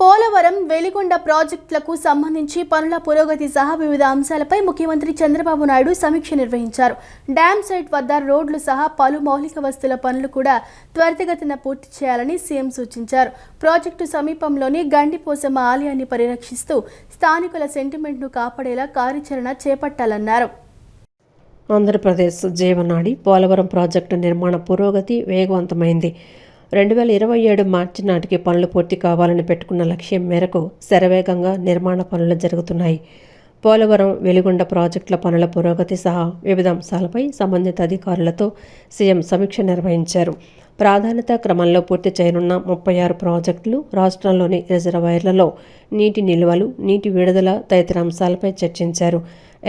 పోలవరం వెలిగొండ ప్రాజెక్టులకు సంబంధించి పనుల పురోగతి సహా వివిధ అంశాలపై ముఖ్యమంత్రి చంద్రబాబు నాయుడు సమీక్ష నిర్వహించారు. డ్యామ్ సైట్ వద్ద రోడ్లు సహా పలు మౌలిక వస్తువుల పనులు కూడా త్వరితగతిన పూర్తి చేయాలని సీఎం సూచించారు. ప్రాజెక్టు సమీపంలోని గండిపోసమ్మ ఆలయాన్ని పరిరక్షిస్తూ స్థానికుల సెంటిమెంట్ను కాపాడేలా కార్యాచరణ చేపట్టాలన్నారు. ఆంధ్రప్రదేశ్ జీవనాడి పోలవరం ప్రాజెక్టు నిర్మాణ పురోగతి వేగవంతమైంది. 2027 మార్చి నాటికి పనులు పూర్తి కావాలని పెట్టుకున్న లక్ష్యం మేరకు శరవేగంగా నిర్మాణ పనులు జరుగుతున్నాయి. పోలవరం వెలిగొండ ప్రాజెక్టుల పనుల పురోగతి సహా వివిధ అంశాలపై సంబంధిత అధికారులతో సీఎం సమీక్ష నిర్వహించారు. ప్రాధాన్యత క్రమంలో పూర్తి చేయనున్న 36 ప్రాజెక్టులు, రాష్ట్రంలోని రిజర్వాయర్లలో నీటి నిల్వలు, నీటి విడుదల తదితర అంశాలపై చర్చించారు.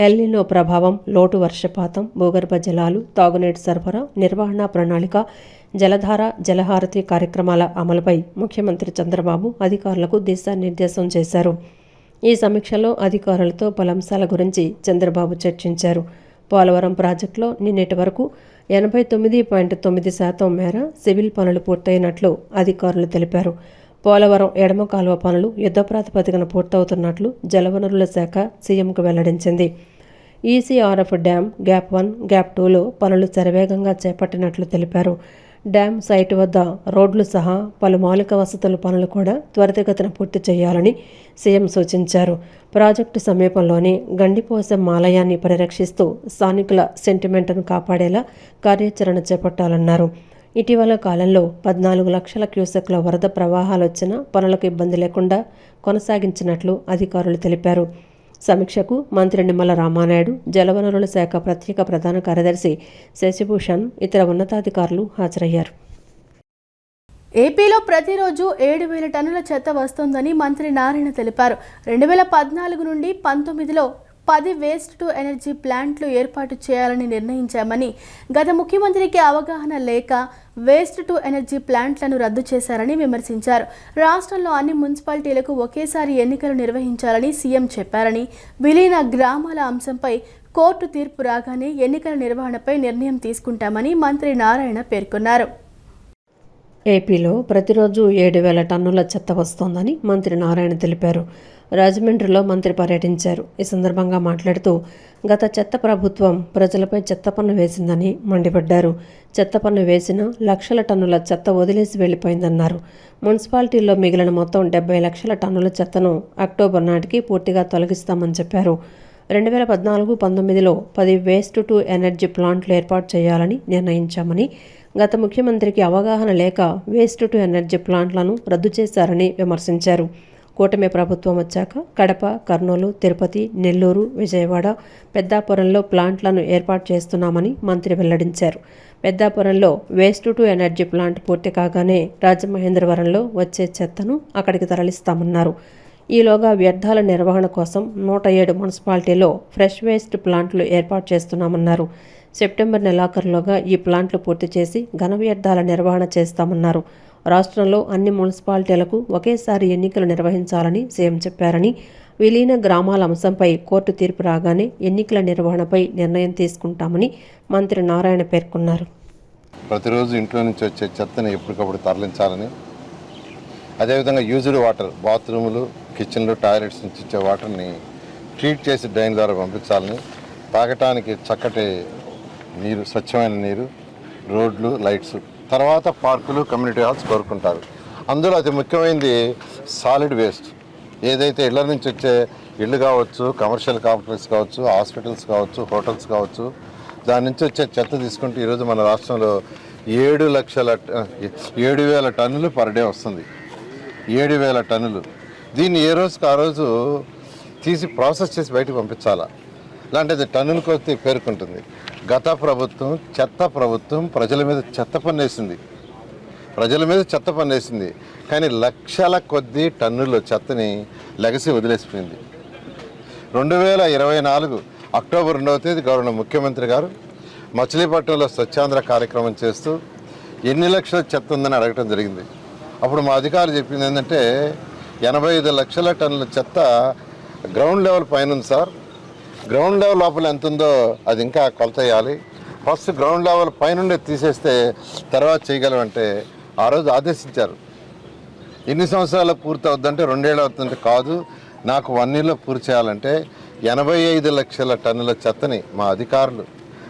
ఎల్నినో ప్రభావం, లోటు వర్షపాతం, భూగర్భ జలాలు, తాగునీటి సరఫరా, నిర్వహణ ప్రణాళిక, జలధార, జలహారతి కార్యక్రమాల అమలుపై ముఖ్యమంత్రి చంద్రబాబు అధికారులకు దిశానిర్దేశం చేశారు. ఈ సమీక్షలో అధికారులతో పలు అంశాల గురించి చంద్రబాబు చర్చించారు. పోలవరం ప్రాజెక్టులో నిన్నటి వరకు 89.9% మేర సివిల్ పనులు పూర్తయినట్లు అధికారులు తెలిపారు. పోలవరం ఎడమ కాలువ పనులు యుద్ధ ప్రాతిపదికన పూర్తవుతున్నట్లు జలవనరుల శాఖ సీఎంకు వెల్లడించింది. ఈసీఆర్ఎఫ్ డ్యామ్ గ్యాప్ 1, గ్యాప్ 2లో పనులు శరవేగంగా చేపట్టినట్లు తెలిపారు. డ్యామ్ సైట్ వద్ద రోడ్లు సహా పలు మౌలిక వసతుల పనులు కూడా త్వరితగతిన పూర్తి చేయాలని సీఎం సూచించారు. ప్రాజెక్టు సమీపంలోని గండిపోసమ్మ ఆలయాన్ని పరిరక్షిస్తూ స్థానికుల సెంటిమెంట్ను కాపాడేలా కార్యాచరణ చేపట్టాలన్నారు. ఇటీవల కాలంలో 14 లక్షల క్యూసెక్ల వరద ప్రవాహాలు వచ్చినా పనులకు ఇబ్బంది లేకుండా కొనసాగించినట్లు అధికారులు తెలిపారు. సమీక్షకు మంత్రి నిమ్మల రామానాయుడు, జలవనరుల శాఖ ప్రత్యేక ప్రధాన కార్యదర్శి శశిభూషణ్, ఇతర ఉన్నతాధికారులు హాజరయ్యారు. ఏపీలో ప్రతిరోజు 7,000 టన్నుల చెత్త వస్తోందని మంత్రి నారాయణ తెలిపారు. 2014 నుండి 19లో 10 వేస్ట్ టు ఎనర్జీ ప్లాంట్లు ఏర్పాటు చేయాలని నిర్ణయించామని, గత ముఖ్యమంత్రికి అవగాహన లేక వేస్ట్ టు ఎనర్జీ ప్లాంట్లను రద్దు చేశారని విమర్శించారు. రాష్ట్రంలో అన్ని మున్సిపాలిటీలకు ఒకేసారి ఎన్నికలు నిర్వహించాలని సీఎం చెప్పారని, విలీన గ్రామాల అంశంపై కోర్టు తీర్పు రాగానే ఎన్నికల నిర్వహణపై నిర్ణయం తీసుకుంటామని మంత్రి నారాయణ పేర్కొన్నారు. ఏపీలో ప్రతిరోజు 7,000 టన్నుల చెత్త వస్తోందని మంత్రి నారాయణ తెలిపారు. రాజమండ్రిలో మంత్రి పర్యటించారు. ఈ సందర్భంగా మాట్లాడుతూ గత చెత్త ప్రభుత్వం ప్రజలపై చెత్త పన్ను వేసిందని మండిపడ్డారు. చెత్త పన్ను వేసిన లక్షల టన్నుల చెత్త వదిలేసి వెళ్లిపోయిందన్నారు. మున్సిపాలిటీల్లో మిగిలిన మొత్తం 70 లక్షల టన్నుల చెత్తను అక్టోబర్ నాటికి పూర్తిగా తొలగిస్తామని చెప్పారు. 2014-19లో 10 వేస్ట్ టు ఎనర్జీ ప్లాంట్లు ఏర్పాటు చేయాలని నిర్ణయించామని, గత ముఖ్యమంత్రికి అవగాహన లేక వేస్ట్ టు ఎనర్జీ ప్లాంట్లను రద్దు చేశారని విమర్శించారు. కూటమి ప్రభుత్వం వచ్చాక కడప, కర్నూలు, తిరుపతి, నెల్లూరు, విజయవాడ, పెద్దాపురంలో ప్లాంట్లను ఏర్పాటు చేస్తున్నామని మంత్రి వెల్లడించారు. పెద్దాపురంలో వేస్ట్ టు ఎనర్జీ ప్లాంట్ పూర్తి కాగానే రాజమహేంద్రవరంలో వచ్చే చెత్తను అక్కడికి తరలిస్తామన్నారు. ఈలోగా వ్యర్థాల నిర్వహణ కోసం 107 మున్సిపాలిటీలో ఫ్రెష్ వేస్ట్ ప్లాంట్లు ఏర్పాటు చేస్తున్నామన్నారు. సెప్టెంబర్ నెలాఖరులోగా ఈ ప్లాంట్లు పూర్తి చేసి ఘన వ్యర్థాల నిర్వహణ చేస్తామన్నారు. రాష్ట్రంలో అన్ని మున్సిపాలిటీలకు ఒకేసారి ఎన్నికలు నిర్వహించాలని సీఎం చెప్పారని, విలీన గ్రామాల అంశంపై కోర్టు తీర్పు రాగానే ఎన్నికల నిర్వహణపై నిర్ణయం తీసుకుంటామని మంత్రి నారాయణ పేర్కొన్నారు. ప్రతిరోజు ఇంట్లో నుంచి వచ్చే చెత్తని ఎప్పటికప్పుడు తరలించాలని, అదేవిధంగా యూజ్డ్ వాటర్, బాత్రూములు, కిచెన్లు, టాయిలెట్స్ నుంచి ఇచ్చే వాటర్ని ట్రీట్ చేసి డ్రైన్ ద్వారా పంపించాలని, తాగటానికి చక్కటి నీరు, స్వచ్ఛమైన నీరు, రోడ్లు, లైట్స్, తర్వాత పార్కులు, కమ్యూనిటీ హాల్స్ కోరుకుంటారు. అందులో అతి ముఖ్యమైనది సాలిడ్ వేస్ట్. ఏదైతే ఇళ్ల నుంచి వచ్చే ఇళ్ళు కావచ్చు, కమర్షియల్ కాంప్లెక్స్ కావచ్చు, హాస్పిటల్స్ కావచ్చు, హోటల్స్ కావచ్చు, దాని నుంచి వచ్చే చెత్త తీసుకుంటే ఈరోజు మన రాష్ట్రంలో 7,000 టన్నులు పర్ డే వస్తుంది. 7,000 టన్నులు. దీన్ని ఏ రోజుకి ఆ రోజు తీసి ప్రాసెస్ చేసి బయటకు పంపించాలా. ఇలాంటిది టన్నుల కొద్ది పేర్కొంటుంది. గత ప్రభుత్వం, చెత్త ప్రభుత్వం ప్రజల మీద చెత్త పన్నేసింది. కానీ లక్షల కొద్ది టన్నుల చెత్తని లెగసి వదిలేసిపోయింది. 2024 అక్టోబర్ 2వ తేదీ గౌరవ ముఖ్యమంత్రి గారు మచిలీపట్నంలో స్వచ్ఛాంధ్ర కార్యక్రమం చేస్తూ ఎన్ని లక్షల చెత్త ఉందని అడగటం జరిగింది. అప్పుడు మా అధికారులు చెప్పింది ఏంటంటే 85 లక్షల టన్నుల చెత్త గ్రౌండ్ లెవెల్ పైన ఉంది సార్. గ్రౌండ్ లెవెల్ లోపల ఎంత ఉందో అది ఇంకా కొలత వేయాలి. ఫస్ట్ గ్రౌండ్ లెవెల్ పైనుండే తీసేస్తే తర్వాత చేయగలమంటే ఆ రోజు ఆదేశించారు. ఎన్ని సంవత్సరాలు పూర్తి అవుద్దంటే 2 ఏళ్ళు అవుతుందంటే కాదు, నాకు 1 ఇయర్లో పూర్తి చేయాలంటే 85 లక్షల టన్నుల చెత్తని మా అధికారులు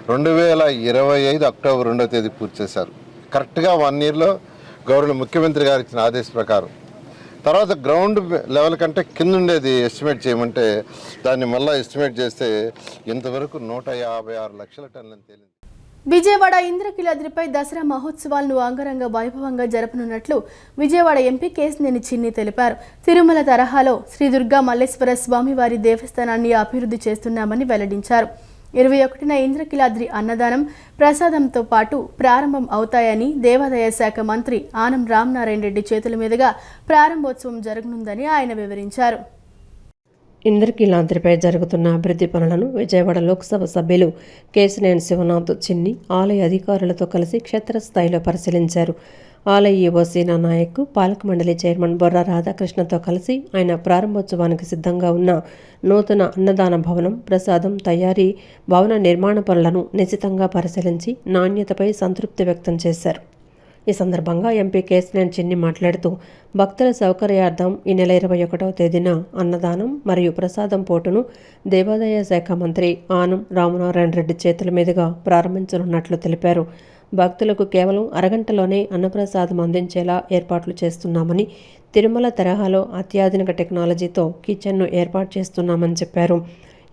2025 అక్టోబర్ 2వ తేదీ పూర్తి చేశారు. కరెక్ట్గా 1 ఇయర్లో గౌరవ ముఖ్యమంత్రి గారు ఇచ్చిన ఆదేశ ప్రకారం. తర్వాత గ్రౌండ్ లెవెల్ కంటే కింద ఉండేది ఎస్టిమేట్ చేయమంటే దాన్ని మళ్ళీ ఎస్టిమేట్ చేస్తే ఇంతవరకు 156 లక్షల టన్నులని తేలింది. విజయవాడ ఇంద్రకీలాద్రిపై దసరా మహోత్సవాలను అంగరంగ వైభవంగా జరపనున్నట్లు విజయవాడ ఎంపీ కేశినేని చిన్ని తెలిపారు. తిరుమల తరహాలో శ్రీ దుర్గా మల్లేశ్వర స్వామివారి దేవస్థానాన్ని అభివృద్ధి చేస్తున్నామని వెల్లడించారు. 21న ఇంద్రకీలాద్రి అన్నదానం ప్రసాదంతో పాటు ప్రారంభం అవుతాయని దేవాదాయ శాఖ మంత్రి ఆనం రామనారాయణ రెడ్డి చేతుల మీదుగా ప్రారంభోత్సవం జరగనుందని ఆయన వివరించారు. ఇంద్రకీలాద్రిపై జరుగుతున్న అభివృద్ధి పనులను విజయవాడ లోక్సభ సభ్యులు కేశినేని శివనాథ్ చిన్ని ఆలయ అధికారులతో కలిసి క్షేత్రస్థాయిలో పరిశీలించారు. ఆలయ ఈవో సీనా నాయక్, పాలక మండలి చైర్మన్ బొర్రా రాధాకృష్ణతో కలిసి ఆయన ప్రారంభోత్సవానికి సిద్ధంగా ఉన్న నూతన అన్నదాన భవనం, ప్రసాదం తయారీ, భవన నిర్మాణ పనులను నిశితంగా పరిశీలించి నాణ్యతపై సంతృప్తి వ్యక్తం చేశారు. ఈ సందర్భంగా ఎంపీ కేశినేని చిన్ని మాట్లాడుతూ భక్తుల సౌకర్యార్థం ఈ నెల 21వ తేదీన అన్నదానం మరియు ప్రసాదం పోటును దేవాదాయ శాఖ మంత్రి ఆనం రామనారాయణ రెడ్డి చేతుల మీదుగా ప్రారంభించనున్నట్లు తెలిపారు. భక్తులకు కేవలం అరగంటలోనే అన్నప్రసాదం అందించేలా ఏర్పాట్లు చేస్తున్నామని, తిరుమల తరహాలో అత్యాధునిక టెక్నాలజీతో కిచెన్ను ఏర్పాటు చేస్తున్నామని చెప్పారు.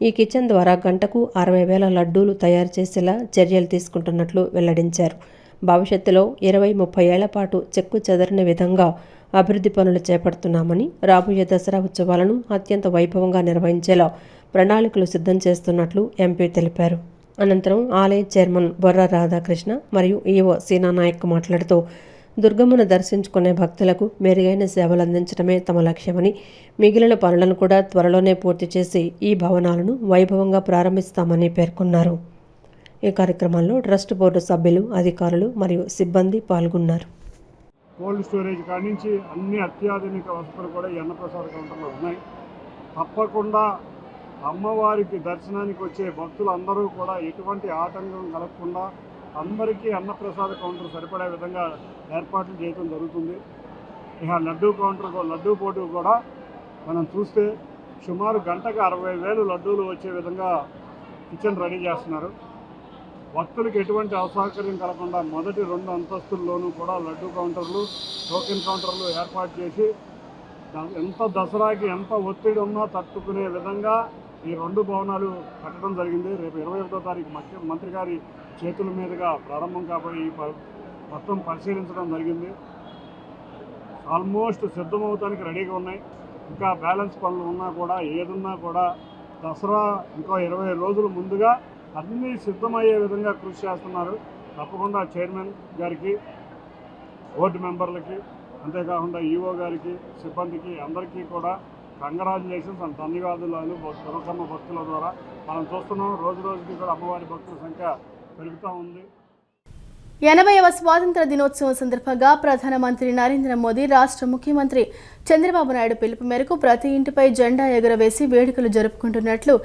ఈ కిచెన్ ద్వారా గంటకు 60,000 లడ్డూలు తయారు చేసేలా చర్యలు తీసుకుంటున్నట్లు వెల్లడించారు. భవిష్యత్తులో 20-30 ఏళ్ల పాటు చెక్కు చెదరని విధంగా అభివృద్ధి పనులు చేపడుతున్నామని, రాబోయే దసరా ఉత్సవాలను అత్యంత వైభవంగా నిర్వహించేలా ప్రణాళికలు సిద్ధం చేస్తున్నట్లు ఎంపీ తెలిపారు. అనంతరం ఆలయ చైర్మన్ బొర్రా రాధాకృష్ణ మరియు ఈవో సీనా నాయక్ మాట్లాడుతూ దుర్గమ్మను దర్శించుకునే భక్తులకు మెరుగైన సేవలు అందించడమే తమ లక్ష్యమని, మిగిలిన పనులను కూడా త్వరలోనే పూర్తి చేసి ఈ భవనాలను వైభవంగా ప్రారంభిస్తామని పేర్కొన్నారు. ఈ కార్యక్రమంలో ట్రస్ట్ బోర్డు సభ్యులు, అధికారులు మరియు సిబ్బంది పాల్గొన్నారు. కోల్డ్ స్టోరేజ్ కాడి నుంచి అన్ని అత్యాధునిక వసతులు కూడా ఈ అన్నప్రసాద కౌంటర్లో ఉన్నాయి. తప్పకుండా అమ్మవారికి దర్శనానికి వచ్చే భక్తులు అందరూ కూడా ఎటువంటి ఆటంకం కలగకుండా అందరికీ అన్నప్రసాద కౌంటర్ సరిపడే విధంగా ఏర్పాట్లు చేయడం జరుగుతుంది. ఇక లడ్డూ పోటు కూడా మనం చూస్తే సుమారు గంటకు 60,000 లడ్డూలు వచ్చే విధంగా కిచెన్ రెడీ చేస్తున్నారు. భక్తులకు ఎటువంటి అసౌకర్యం కలగకుండా మొదటి 2 అంతస్తుల్లోనూ కూడా లడ్డూ కౌంటర్లు, టోకెన్ కౌంటర్లు ఏర్పాటు చేసి ఎంత దసరాకి ఎంత ఒత్తిడి ఉన్నా తట్టుకునే విధంగా ఈ 2 భవనాలు కట్టడం జరిగింది. రేపు 21వ తారీఖు మంత్రి గారి చేతుల మీదుగా ప్రారంభం కాబోయి మొత్తం పరిశీలించడం జరిగింది. ఆల్మోస్ట్ సిద్ధమవుతానికి రెడీగా ఉన్నాయి. ఇంకా బ్యాలెన్స్ పనులు ఉన్నా కూడా ఏదున్నా కూడా దసరా ఇంకో 20 రోజుల ముందుగా అన్నీ సిద్ధమయ్యే విధంగా కృషి చేస్తున్నారు. తప్పకుండా చైర్మన్ గారికి, బోర్డు మెంబర్లకి, అంతేకాకుండా ఈఓ గారికి, సిబ్బందికి అందరికీ కూడా కంగ్రాచులేషన్స్ అండ్ ధన్యవాదాలు. దుర్గమ్మ భక్తుల ద్వారా మనం చూస్తున్నాం రోజు రోజుకి కూడా అమ్మవారి భక్తుల సంఖ్య పెరుగుతూ ఉంది. 80వ స్వాతంత్ర దినోత్సవం సందర్భంగా ప్రధానమంత్రి నరేంద్ర మోదీ, రాష్ట్ర ముఖ్యమంత్రి చంద్రబాబు నాయుడు పిలుపు మేరకు ప్రతి ఇంటిపై జెండా ఎగురవేసి వేడుకలు జరుపుకుంటున్నట్లు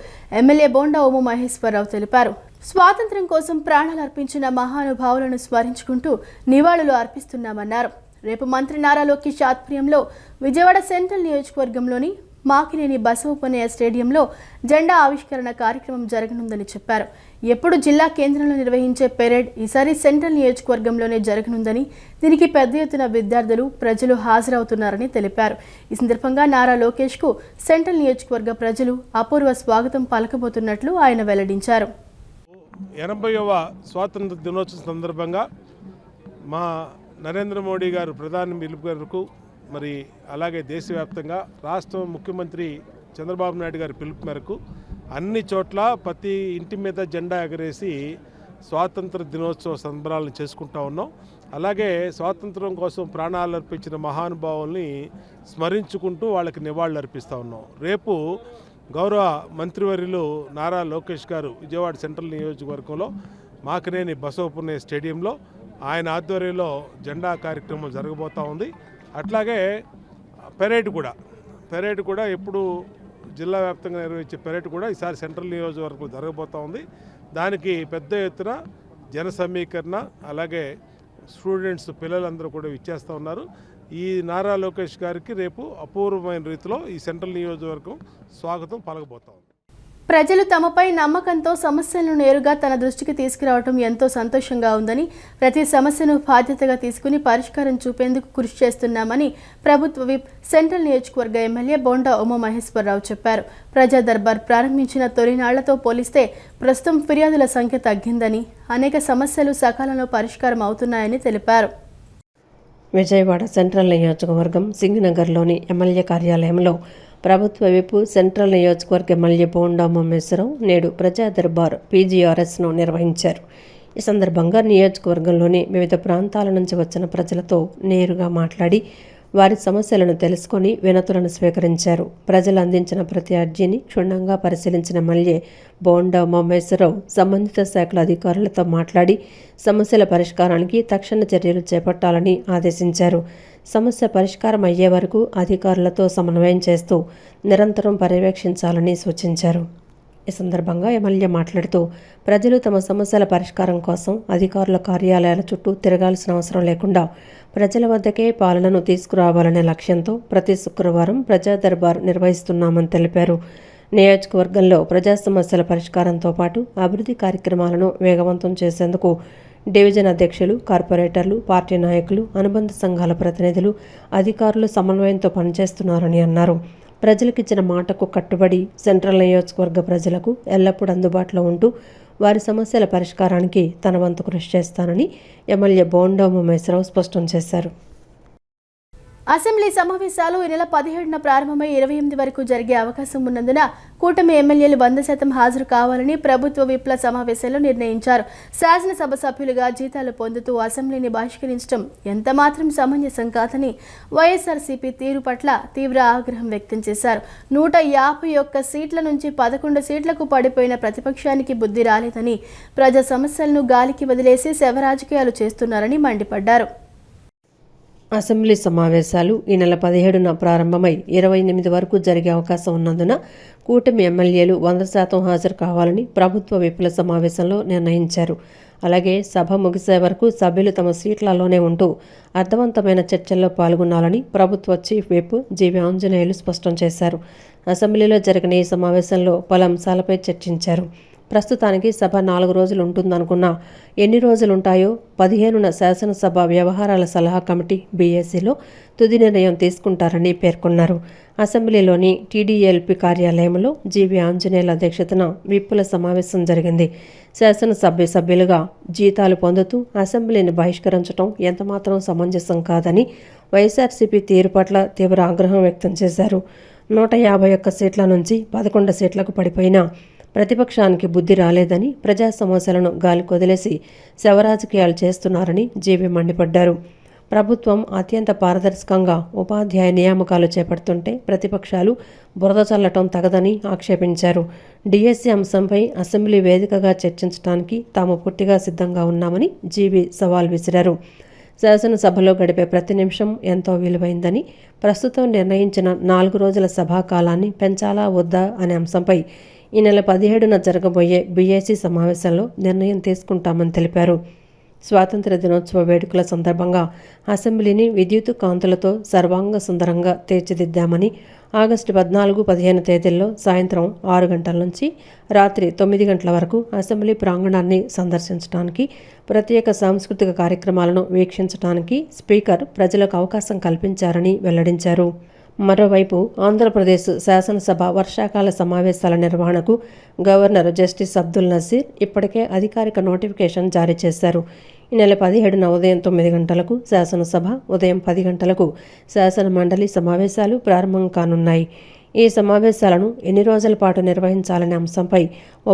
ఎమ్మెల్యే బోండా ఉమ మహేశ్వరరావు తెలిపారు. స్వాతంత్ర్యం కోసం ప్రాణాలు అర్పించిన మహానుభావులను స్మరించుకుంటూ నివాళులు అర్పిస్తున్నామన్నారు. రేపు మంత్రి నారా లోకేష్ ఆధ్వర్యంలో విజయవాడ సెంట్రల్ నియోజకవర్గంలోని మాకినేని బసవపున్నయ్య స్టేడియంలో జెండా ఆవిష్కరణ కార్యక్రమం జరగనుందని చెప్పారు. ఎప్పుడు జిల్లా కేంద్రంలో నిర్వహించే పెరేడ్ ఈసారి సెంట్రల్ నియోజకవర్గంలోనే జరగనుందని, దీనికి పెద్ద ఎత్తున విద్యార్థులు, ప్రజలు హాజరవుతున్నారని తెలిపారు. ఈ సందర్భంగా నారా లోకేష్కు సెంట్రల్ నియోజకవర్గ ప్రజలు అపూర్వ స్వాగతం పలకబోతున్నట్లు ఆయన వెల్లడించారు. 80వ స్వాతంత్ర దినోత్సవం సందర్భంగా మా నరేంద్ర మోడీ గారు ప్రధాని పిలుపు మేరకు మరి అలాగే దేశవ్యాప్తంగా రాష్ట్ర ముఖ్యమంత్రి చంద్రబాబు నాయుడు గారి పిలుపు మేరకు అన్ని చోట్ల ప్రతి ఇంటి మీద జెండా ఎగరేసి స్వాతంత్ర దినోత్సవ సంబరాలను చేసుకుంటూ ఉన్నాం. అలాగే స్వాతంత్రం కోసం ప్రాణాలు అర్పించిన మహానుభావుల్ని స్మరించుకుంటూ వాళ్ళకి నివాళులు అర్పిస్తూ ఉన్నాం. రేపు గౌరవ మంత్రివర్యులు నారా లోకేష్ గారు విజయవాడ సెంట్రల్ నియోజకవర్గంలో మాకినేని బసవపున్నయ్య స్టేడియంలో ఆయన ఆధ్వర్యంలో జెండా కార్యక్రమం జరగబోతూ ఉంది. అట్లాగే పెరేడ్ కూడా ఎప్పుడు జిల్లా వ్యాప్తంగా నిర్వహించే పెరేడ్ కూడా ఈసారి సెంట్రల్ నియోజకవర్గం జరగబోతూ ఉంది. దానికి పెద్ద ఎత్తున జన సమీకరణ, అలాగే స్టూడెంట్స్, పిల్లలందరూ కూడా ఇచ్చేస్తూ ఉన్నారు. ఈ నారా లోకేష్ గారికి రేపు అపూర్వమైన రీతిలో ఈ సెంట్రల్ నియోజకవర్గం స్వాగతం పలకబోతాం. ప్రజలు తమపై నమ్మకంతో సమస్యలను నేరుగా తన దృష్టికి తీసుకురావడం ఎంతో సంతోషంగా ఉందని, ప్రతి సమస్యను బాధ్యతగా తీసుకుని పరిష్కారం చూపేందుకు కృషి చేస్తున్నామని ప్రభుత్వ విప్ సెంట్రల్ నియోజకవర్గ ఎమ్మెల్యే బోండా ఉమామహేశ్వరరావు చెప్పారు. ప్రజా దర్బార్ ప్రారంభించిన తొలినాళ్లతో పోలిస్తే ప్రస్తుతం ఫిర్యాదుల సంఖ్య తగ్గిందని, అనేక సమస్యలు సకాలంలో పరిష్కారం అవుతున్నాయని తెలిపారు. విజయవాడ సెంట్రల్ నియోజకవర్గం సింగనగర్లోని ఎమ్మెల్యే కార్యాలయంలో ప్రభుత్వ విప్ సెంట్రల్ నియోజకవర్గ ఎమ్మెల్యే బోండా ఉమామహేశ్వరరావు నేడు ప్రజా దర్బార్ PGRSను నిర్వహించారు. ఈ సందర్భంగా నియోజకవర్గంలోని వివిధ ప్రాంతాల నుంచి వచ్చిన ప్రజలతో నేరుగా మాట్లాడి వారి సమస్యలను తెలుసుకొని వినతులను స్వీకరించారు. ప్రజలు అందించిన ప్రతి అర్జీని క్షుణ్ణంగా పరిశీలించిన ఎమ్మెల్యే బోండా ఉమామహేశ్వరరావు సంబంధిత శాఖల అధికారులతో మాట్లాడి సమస్యల పరిష్కారానికి తక్షణ చర్యలు చేపట్టాలని ఆదేశించారు. సమస్య పరిష్కారం అయ్యే వరకు అధికారులతో సమన్వయం చేస్తూ నిరంతరం పర్యవేక్షించాలని సూచించారు. ఈ సందర్భంగా ఎమ్మెల్యే మాట్లాడుతూ ప్రజలు తమ సమస్యల పరిష్కారం కోసం అధికారుల కార్యాలయాల చుట్టూ తిరగాల్సిన అవసరం లేకుండా ప్రజల వద్దకే పాలనను తీసుకురావాలనే లక్ష్యంతో ప్రతి శుక్రవారం ప్రజా దర్బార్ నిర్వహిస్తున్నామని తెలిపారు. నియోజకవర్గంలో ప్రజా సమస్యల పరిష్కారంతో పాటు అభివృద్ధి కార్యక్రమాలను వేగవంతం చేసేందుకు డివిజన్ అధ్యక్షులు, కార్పొరేటర్లు, పార్టీ నాయకులు, అనుబంధ సంఘాల ప్రతినిధులు, అధికారులు సమన్వయంతో పనిచేస్తున్నారని అన్నారు. ప్రజలకిచ్చిన మాటకు కట్టుబడి సెంట్రల్ నియోజకవర్గ ప్రజలకు ఎల్లప్పుడూ అందుబాటులో ఉంటూ వారి సమస్యల పరిష్కారానికి తన వంతు కృషి చేస్తానని ఎమ్మెల్యే బోండా ఉమామహేశ్వరరావు స్పష్టం చేశారు. అసెంబ్లీ సమావేశాలు ఈ నెల 17న ప్రారంభమై 28 వరకు జరిగే అవకాశం ఉన్నందున కూటమి ఎమ్మెల్యేలు 100% హాజరు కావాలని ప్రభుత్వ విప్ల సమావేశంలో నిర్ణయించారు. శాసనసభ సభ్యులుగా జీతాలు పొందుతూ అసెంబ్లీని బహిష్కరించడం ఎంతమాత్రం సమంజసం కాదని వైఎస్ఆర్సీపీ తీరు పట్ల తీవ్ర ఆగ్రహం వ్యక్తం చేశారు. 151 సీట్ల నుంచి 11 సీట్లకు పడిపోయిన ప్రతిపక్షానికి బుద్ధి రాలేదని, ప్రజా సమస్యలను గాలికి వదిలేసి శవరాజకీయాలు చేస్తున్నారని మండిపడ్డారు. అసెంబ్లీ సమావేశాలు ఈ నెల 17న ప్రారంభమై 28 వరకు జరిగే అవకాశం ఉన్నందున కూటమి ఎమ్మెల్యేలు 100% హాజరు కావాలని ప్రభుత్వ విప్ల సమావేశంలో నిర్ణయించారు. అలాగే సభ ముగిసే వరకు సభ్యులు తమ సీట్లలోనే ఉంటూ అర్థవంతమైన చర్చల్లో పాల్గొనాలని ప్రభుత్వ చీఫ్ విప్ జీవి ఆంజనేయులు స్పష్టం చేశారు. అసెంబ్లీలో జరిగిన ఈ సమావేశంలో పలు అంశాలపై చర్చించారు. ప్రస్తుతానికి సభ 4 రోజులు ఉంటుందనుకున్నా ఎన్ని రోజులుంటాయో 15న శాసనసభ వ్యవహారాల సలహా కమిటీ BSCలో తుది నిర్ణయం తీసుకుంటారని పేర్కొన్నారు. అసెంబ్లీలోని TDLP కార్యాలయంలో జీవి ఆంజనేయుల అధ్యక్షతన విప్పుల సమావేశం జరిగింది. శాసనసభ్య సభ్యులుగా జీతాలు పొందుతూ అసెంబ్లీని బహిష్కరించడం ఎంతమాత్రం సమంజసం కాదని వైఎస్ఆర్సీపీ తీరు పట్ల తీవ్ర ఆగ్రహం వ్యక్తం చేశారు. 151 సీట్ల నుంచి 11 సీట్లకు పడిపోయినా ప్రతిపక్షానికి బుద్ధి రాలేదని, ప్రజా సమస్యలను గాలికొదిలేసి శవరాజకీయాలు చేస్తున్నారని జీవి మండిపడ్డారు. ప్రభుత్వం అత్యంత పారదర్శకంగా ఉపాధ్యాయ నియామకాలు చేపడుతుంటే ప్రతిపక్షాలు బురద చల్లటం తగదని ఆక్షేపించారు. DSC అంశంపై అసెంబ్లీ వేదికగా చర్చించడానికి తాము పూర్తిగా సిద్ధంగా ఉన్నామని జీవి సవాల్ విసిరారు. శాసనసభలో గడిపే ప్రతి నిమిషం ఎంతో విలువైందని, ప్రస్తుతం నిర్ణయించిన 4 రోజుల సభాకాలాన్ని పెంచాలా వద్దా అనే అంశంపై ఈ నెల 17న జరగబోయే BSC సమావేశంలో నిర్ణయం తీసుకుంటామని తెలిపారు. స్వాతంత్ర దినోత్సవ వేడుకల సందర్భంగా అసెంబ్లీని విద్యుత్ కాంతులతో సర్వాంగ సుందరంగా తీర్చిదిద్దామని, ఆగస్టు 14, 15 తేదీల్లో సాయంత్రం 6 గంటల నుంచి రాత్రి 9 గంటల వరకు అసెంబ్లీ ప్రాంగణాన్ని సందర్శించడానికి, ప్రత్యేక సాంస్కృతిక కార్యక్రమాలను వీక్షించడానికి స్పీకర్ ప్రజలకు అవకాశం కల్పించారని వెల్లడించారు. మరోవైపు ఆంధ్రప్రదేశ్ శాసనసభ వర్షాకాల సమావేశాల నిర్వహణకు గవర్నర్ జస్టిస్ అబ్దుల్ నజీర్ ఇప్పటికే అధికారిక నోటిఫికేషన్ జారీ చేశారు. ఈ నెల 17న ఉదయం 9 గంటలకు శాసనసభ, ఉదయం 10 గంటలకు శాసన మండలి సమావేశాలు ప్రారంభం కానున్నాయి. ఈ సమావేశాలను ఎన్ని రోజుల పాటు నిర్వహించాలనే అంశంపై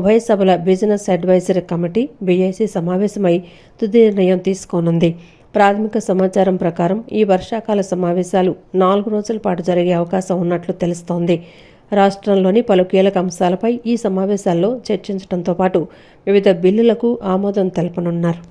ఉభయ సభల బిజినెస్ అడ్వైజరీ కమిటీ BIC సమావేశమై తుది నిర్ణయం తీసుకోనుంది. ప్రాథమిక సమాచారం ప్రకారం ఈ వర్షాకాల సమావేశాలు 4 రోజుల పాటు జరిగే అవకాశం ఉన్నట్లు తెలుస్తోంది. రాష్ట్రంలోని పలు కీలక అంశాలపై ఈ సమావేశాల్లో చర్చించడంతో పాటు వివిధ బిల్లులకు ఆమోదం తెలపనున్నారు.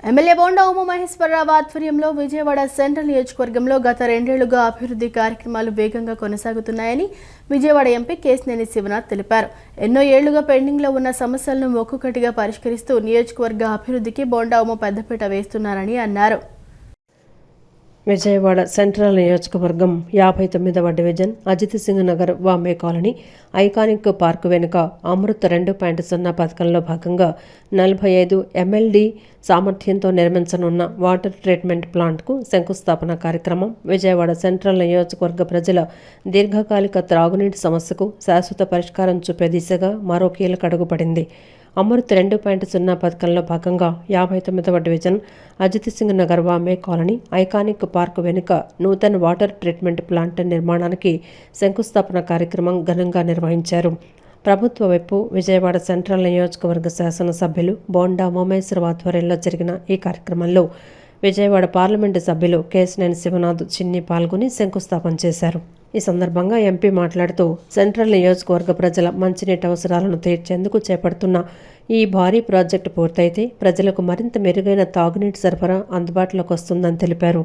ఎమ్మెల్యే బోండా ఉమామహేశ్వరరావు ఆధ్వర్యంలో విజయవాడ సెంట్రల్ నియోజకవర్గంలో గత 2 ఏళ్లుగా అభివృద్ధి కార్యక్రమాలు వేగంగా కొనసాగుతున్నాయని విజయవాడ ఎంపీ కేశినేని శివనాథ్ తెలిపారు. ఎన్నో ఏళ్లుగా పెండింగ్లో ఉన్న సమస్యలను ఒక్కొక్కటిగా పరిష్కరిస్తూ నియోజకవర్గ అభివృద్ధికి బోండా ఉమ పెద్దపీట వేస్తున్నారని అన్నారు. విజయవాడ సెంట్రల్ నియోజకవర్గం 59వ division Ajit Singh Nagar Vambay colony iconic park వెనుక అమృత్ 2.0 పథకంలో భాగంగా 45 MLD సామర్థ్యంతో నిర్మించనున్న వాటర్ ట్రీట్మెంట్ ప్లాంట్కు శంకుస్థాపన కార్యక్రమం విజయవాడ సెంట్రల్ నియోజకవర్గ ప్రజల దీర్ఘకాలిక త్రాగునీటి సమస్యకు శాశ్వత పరిష్కారం చూపే దిశగా మరో కీలక అడుగు పడింది. అమృత్ 2.0 పథకంలో భాగంగా 59వ division Ajit Singh Nagar Vambay colony iconic park వెనుక నూతన వాటర్ ట్రీట్మెంట్ ప్లాంట్ నిర్మాణానికి శంకుస్థాపన కార్యక్రమం ఘనంగా నిర్వహించారు. ప్రభుత్వ వైపు విజయవాడ సెంట్రల్ నియోజకవర్గ శాసనసభ్యులు బోండా ఉమామహేశ్వరరావు ఆధ్వర్యంలో జరిగిన ఈ కార్యక్రమంలో విజయవాడ పార్లమెంటు సభ్యులు కేశినేని శివనాథ్ చిన్ని పాల్గొని శంకుస్థాపన చేశారు. ఈ సందర్భంగా ఎంపీ మాట్లాడుతూ సెంట్రల్ నియోజకవర్గ ప్రజల మంచినీటి అవసరాలను తీర్చేందుకు చేపడుతున్న ఈ భారీ ప్రాజెక్టు పూర్తయితే ప్రజలకు మరింత మెరుగైన తాగునీటి సరఫరా అందుబాటులోకి వస్తుందని తెలిపారు.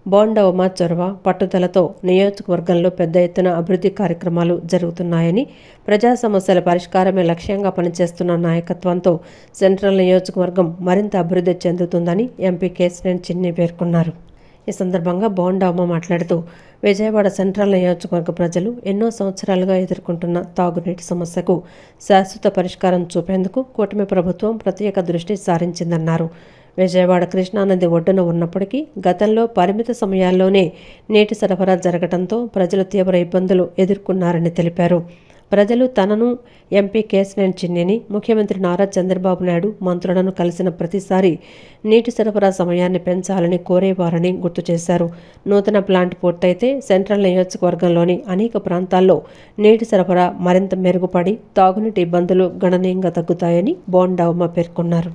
బోండా ఉమా చొరవ పట్టుదలతో నియోజకవర్గంలో పెద్ద ఎత్తున అభివృద్ధి కార్యక్రమాలు జరుగుతున్నాయని, ప్రజా సమస్యల పరిష్కారమే లక్ష్యంగా పనిచేస్తున్న నాయకత్వంతో సెంట్రల్ నియోజకవర్గం మరింత అభివృద్ధి చెందుతుందని ఎంపీ కేశినేని చిన్ని పేర్కొన్నారు. ఈ సందర్భంగా బోండా ఉమ మాట్లాడుతూ విజయవాడ సెంట్రల్ నియోజకవర్గ ప్రజలు ఎన్నో సంవత్సరాలుగా ఎదుర్కొంటున్న తాగునీటి సమస్యకు శాశ్వత పరిష్కారం చూపేందుకు కూటమి ప్రభుత్వం ప్రత్యేక దృష్టి సారించిందన్నారు. విజయవాడ కృష్ణానది ఒడ్డున ఉన్నప్పటికీ గతంలో పరిమిత సమయాల్లోనే నీటి సరఫరా జరగడంతో ప్రజలు తీవ్ర ఇబ్బందులు ఎదుర్కొన్నారని తెలిపారు. ప్రజలు తనను, ఎంపీ కేశినేని చిన్నిని, ముఖ్యమంత్రి నారా చంద్రబాబు నాయుడు మంత్రులను కలిసిన ప్రతిసారి నీటి సరఫరా సమయాన్ని పెంచాలని కోరేవారని గుర్తు చేశారు. నూతన ప్లాంట్ పూర్తయితే సెంట్రల్ నియోజకవర్గంలోని అనేక ప్రాంతాల్లో నీటి సరఫరా మరింత మెరుగుపడి తాగునీటి ఇబ్బందులు గణనీయంగా తగ్గుతాయని బోండా ఉమ పేర్కొన్నారు.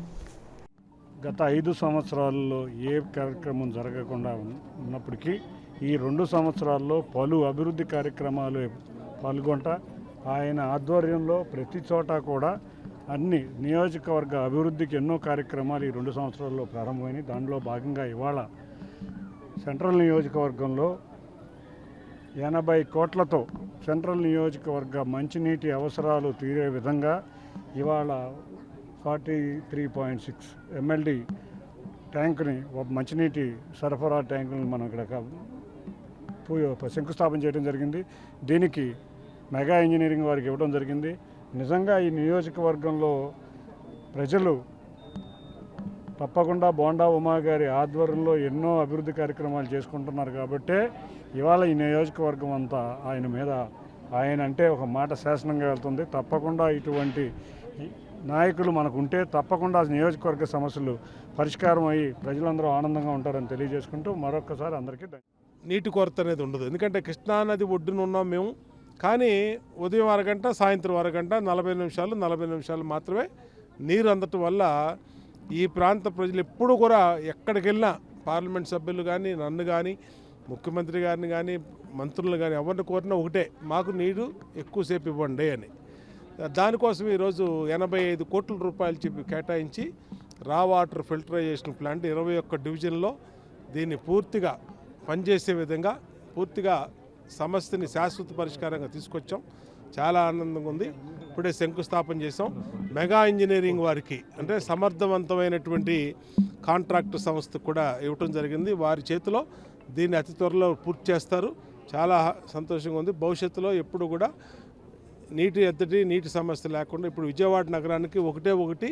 గత 5 సంవత్సరాల్లో ఏ కార్యక్రమం జరగకుండా ఉన్నప్పటికీ ఈ 2 సంవత్సరాల్లో పలు అభివృద్ధి కార్యక్రమాలు పాల్గొంటా ఆయన ఆధ్వర్యంలో ప్రతి చోట కూడా అన్ని నియోజకవర్గ అభివృద్ధికి ఎన్నో కార్యక్రమాలు ఈ 2 సంవత్సరాల్లో ప్రారంభమైనాయి. దానిలో భాగంగా ఇవాళ సెంట్రల్ నియోజకవర్గంలో 80 కోట్లతో సెంట్రల్ నియోజకవర్గ మంచినీటి అవసరాలు తీరే విధంగా ఇవాళ 43.6 MLD ట్యాంకుని, మంచినీటి సరఫరా ట్యాంకుని మనం ఇక్కడ శంకుస్థాపన చేయడం జరిగింది. దీనికి మెగా ఇంజనీరింగ్ వారికి ఇవ్వడం జరిగింది. నిజంగా ఈ నియోజకవర్గంలో ప్రజలు తప్పకుండా బోండా ఉమా గారి ఆధ్వర్యంలో ఎన్నో అభివృద్ధి కార్యక్రమాలు చేసుకుంటున్నారు కాబట్టే ఇవాళ ఈ నియోజకవర్గం అంతా ఆయన అంటే ఒక మాట శాసనంగా వెళ్తుంది. తప్పకుండా ఇటువంటి నాయకులు మనకుంటే తప్పకుండా నియోజకవర్గ సమస్యలు పరిష్కారం అయ్యి ప్రజలందరూ ఆనందంగా ఉంటారని తెలియజేసుకుంటూ మరొకసారి అందరికీ నీటి కొరత అనేది ఉండదు. ఎందుకంటే కృష్ణానది ఒడ్డున ఉన్నాం మేము, కానీ ఉదయం అరగంట, సాయంత్రం అరగంట, 40 నిమిషాలు మాత్రమే నీరు అందటం వల్ల ఈ ప్రాంత ప్రజలు ఎప్పుడు కూడా ఎక్కడికి వెళ్ళినా పార్లమెంట్ సభ్యులు కానీ, నన్ను కానీ, ముఖ్యమంత్రి గారిని కానీ, మంత్రులు కానీ ఎవరిని కోరినా ఒకటే, మాకు నీరు ఎక్కువసేపు ఇవ్వండి అని. దానికోసం ఈరోజు 85 కోట్ల రూపాయలు చెప్పి కేటాయించి రా వాటర్ ఫిల్టరైజేషన్ ప్లాంట్ 21 డివిజన్లో దీన్ని పూర్తిగా పనిచేసే విధంగా పూర్తిగా సమస్యని శాశ్వత పరిష్కారంగా తీసుకొచ్చాం. చాలా ఆనందంగా ఉంది. ఇప్పుడే శంకుస్థాపన చేసాం. మెగా ఇంజనీరింగ్ వారికి అంటే సమర్థవంతమైనటువంటి కాంట్రాక్టు సంస్థ కూడా ఇవ్వటం జరిగింది. వారి చేతిలో దీన్ని అతి త్వరలో పూర్తి చేస్తారు. చాలా సంతోషంగా ఉంది. భవిష్యత్తులో ఎప్పుడు కూడా నీటి సమస్య లేకుండా ఇప్పుడు విజయవాడ నగరానికి ఒకటి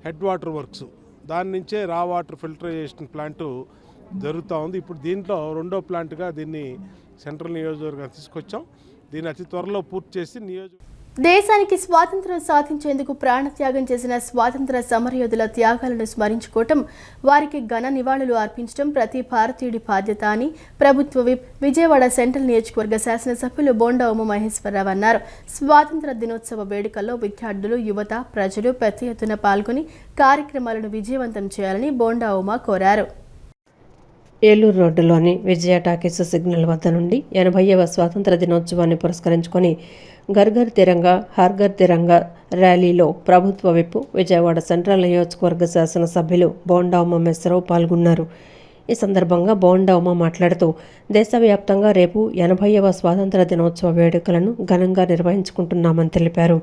హెడ్ వాటర్ వర్క్స్, దాని నుంచే రా వాటర్ ఫిల్టరైజేషన్ ప్లాంటు జరుగుతూ ఉంది. ఇప్పుడు దీంట్లో 2వ ప్లాంట్గా దీన్ని సెంట్రల్ నియోజకవర్గానికి తీసుకొచ్చాం. దీన్ని అతి త్వరలో పూర్తి చేసి దేశానికి స్వాతంత్ర్యం సాధించేందుకు ప్రాణత్యాగం చేసిన స్వాతంత్ర సమరయోధుల త్యాగాలను స్మరించుకోవటం, వారికి ఘన నివాళులు అర్పించడం ప్రతి భారతీయుడి బాధ్యత అని ప్రభుత్వ విప్ విజయవాడ సెంట్రల్ నియోజకవర్గ శాసనసభ్యులు బోండా ఉమామహేశ్వరరావు అన్నారు. స్వాతంత్ర దినోత్సవ వేడుకల్లో విద్యార్థులు, యువత, ప్రజలు పెద్ద ఎత్తున పాల్గొని కార్యక్రమాలను విజయవంతం చేయాలని బోండా ఉమా కోరారు. ఏలూరు రోడ్డులోని విజయ టాకీస్ సిగ్నల్ వద్ద నుండి 80వ స్వాతంత్ర దినోత్సవాన్ని పురస్కరించుకొని ఘర్ ఘర్ తిరంగా హర్ ఘర్ తిరంగా ర్యాలీలో ప్రభుత్వ విప్ విజయవాడ సెంట్రల్ నియోజకవర్గ శాసనసభ్యులు బోండా ఉమామహేశ్వరరావు పాల్గొన్నారు. ఈ సందర్భంగా బోండా ఉమ మాట్లాడుతూ దేశవ్యాప్తంగా రేపు 80వ స్వాతంత్ర దినోత్సవ వేడుకలను ఘనంగా నిర్వహించుకుంటున్నామని తెలిపారు.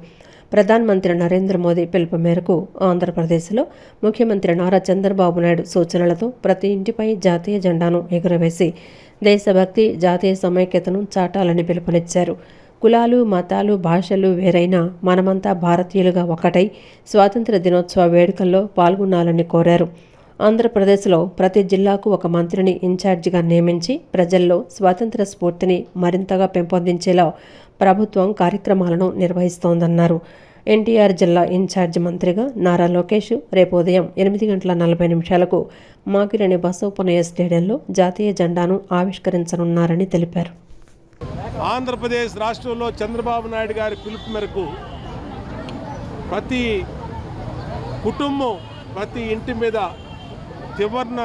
ప్రధానమంత్రి నరేంద్ర మోదీ పిలుపు మేరకు ఆంధ్రప్రదేశ్లో ముఖ్యమంత్రి నారా చంద్రబాబు నాయుడు సూచనలతో ప్రతి ఇంటిపై జాతీయ జెండాను ఎగురవేసి దేశభక్తి, జాతీయ సమైక్యతను చాటాలని పిలుపునిచ్చారు. కులాలు, మతాలు, భాషలు వేరైనా మనమంతా భారతీయులుగా ఒకటై స్వాతంత్ర దినోత్సవ వేడుకల్లో పాల్గొనాలని కోరారు. ఆంధ్రప్రదేశ్లో ప్రతి జిల్లాకు ఒక మంత్రిని ఇన్ఛార్జిగా నియమించి ప్రజల్లో స్వాతంత్ర స్ఫూర్తిని మరింతగా పెంపొందించేలా ప్రభుత్వం కార్యక్రమాలను నిర్వహిస్తోందన్నారు. ఎన్టీఆర్ జిల్లా ఇన్ఛార్జి మంత్రిగా నారా లోకేష్ రేపు ఉదయం 8:40 మాకినేని బసవపున్నయ్య స్టేడియంలో జాతీయ జెండాను ఆవిష్కరించనున్నారని తెలిపారు. ఆంధ్రప్రదేశ్ రాష్ట్రంలో చంద్రబాబు నాయుడు గారి పిలుపు మేరకు ప్రతి కుటుంబం, ప్రతి ఇంటి మీద త్రివర్ణ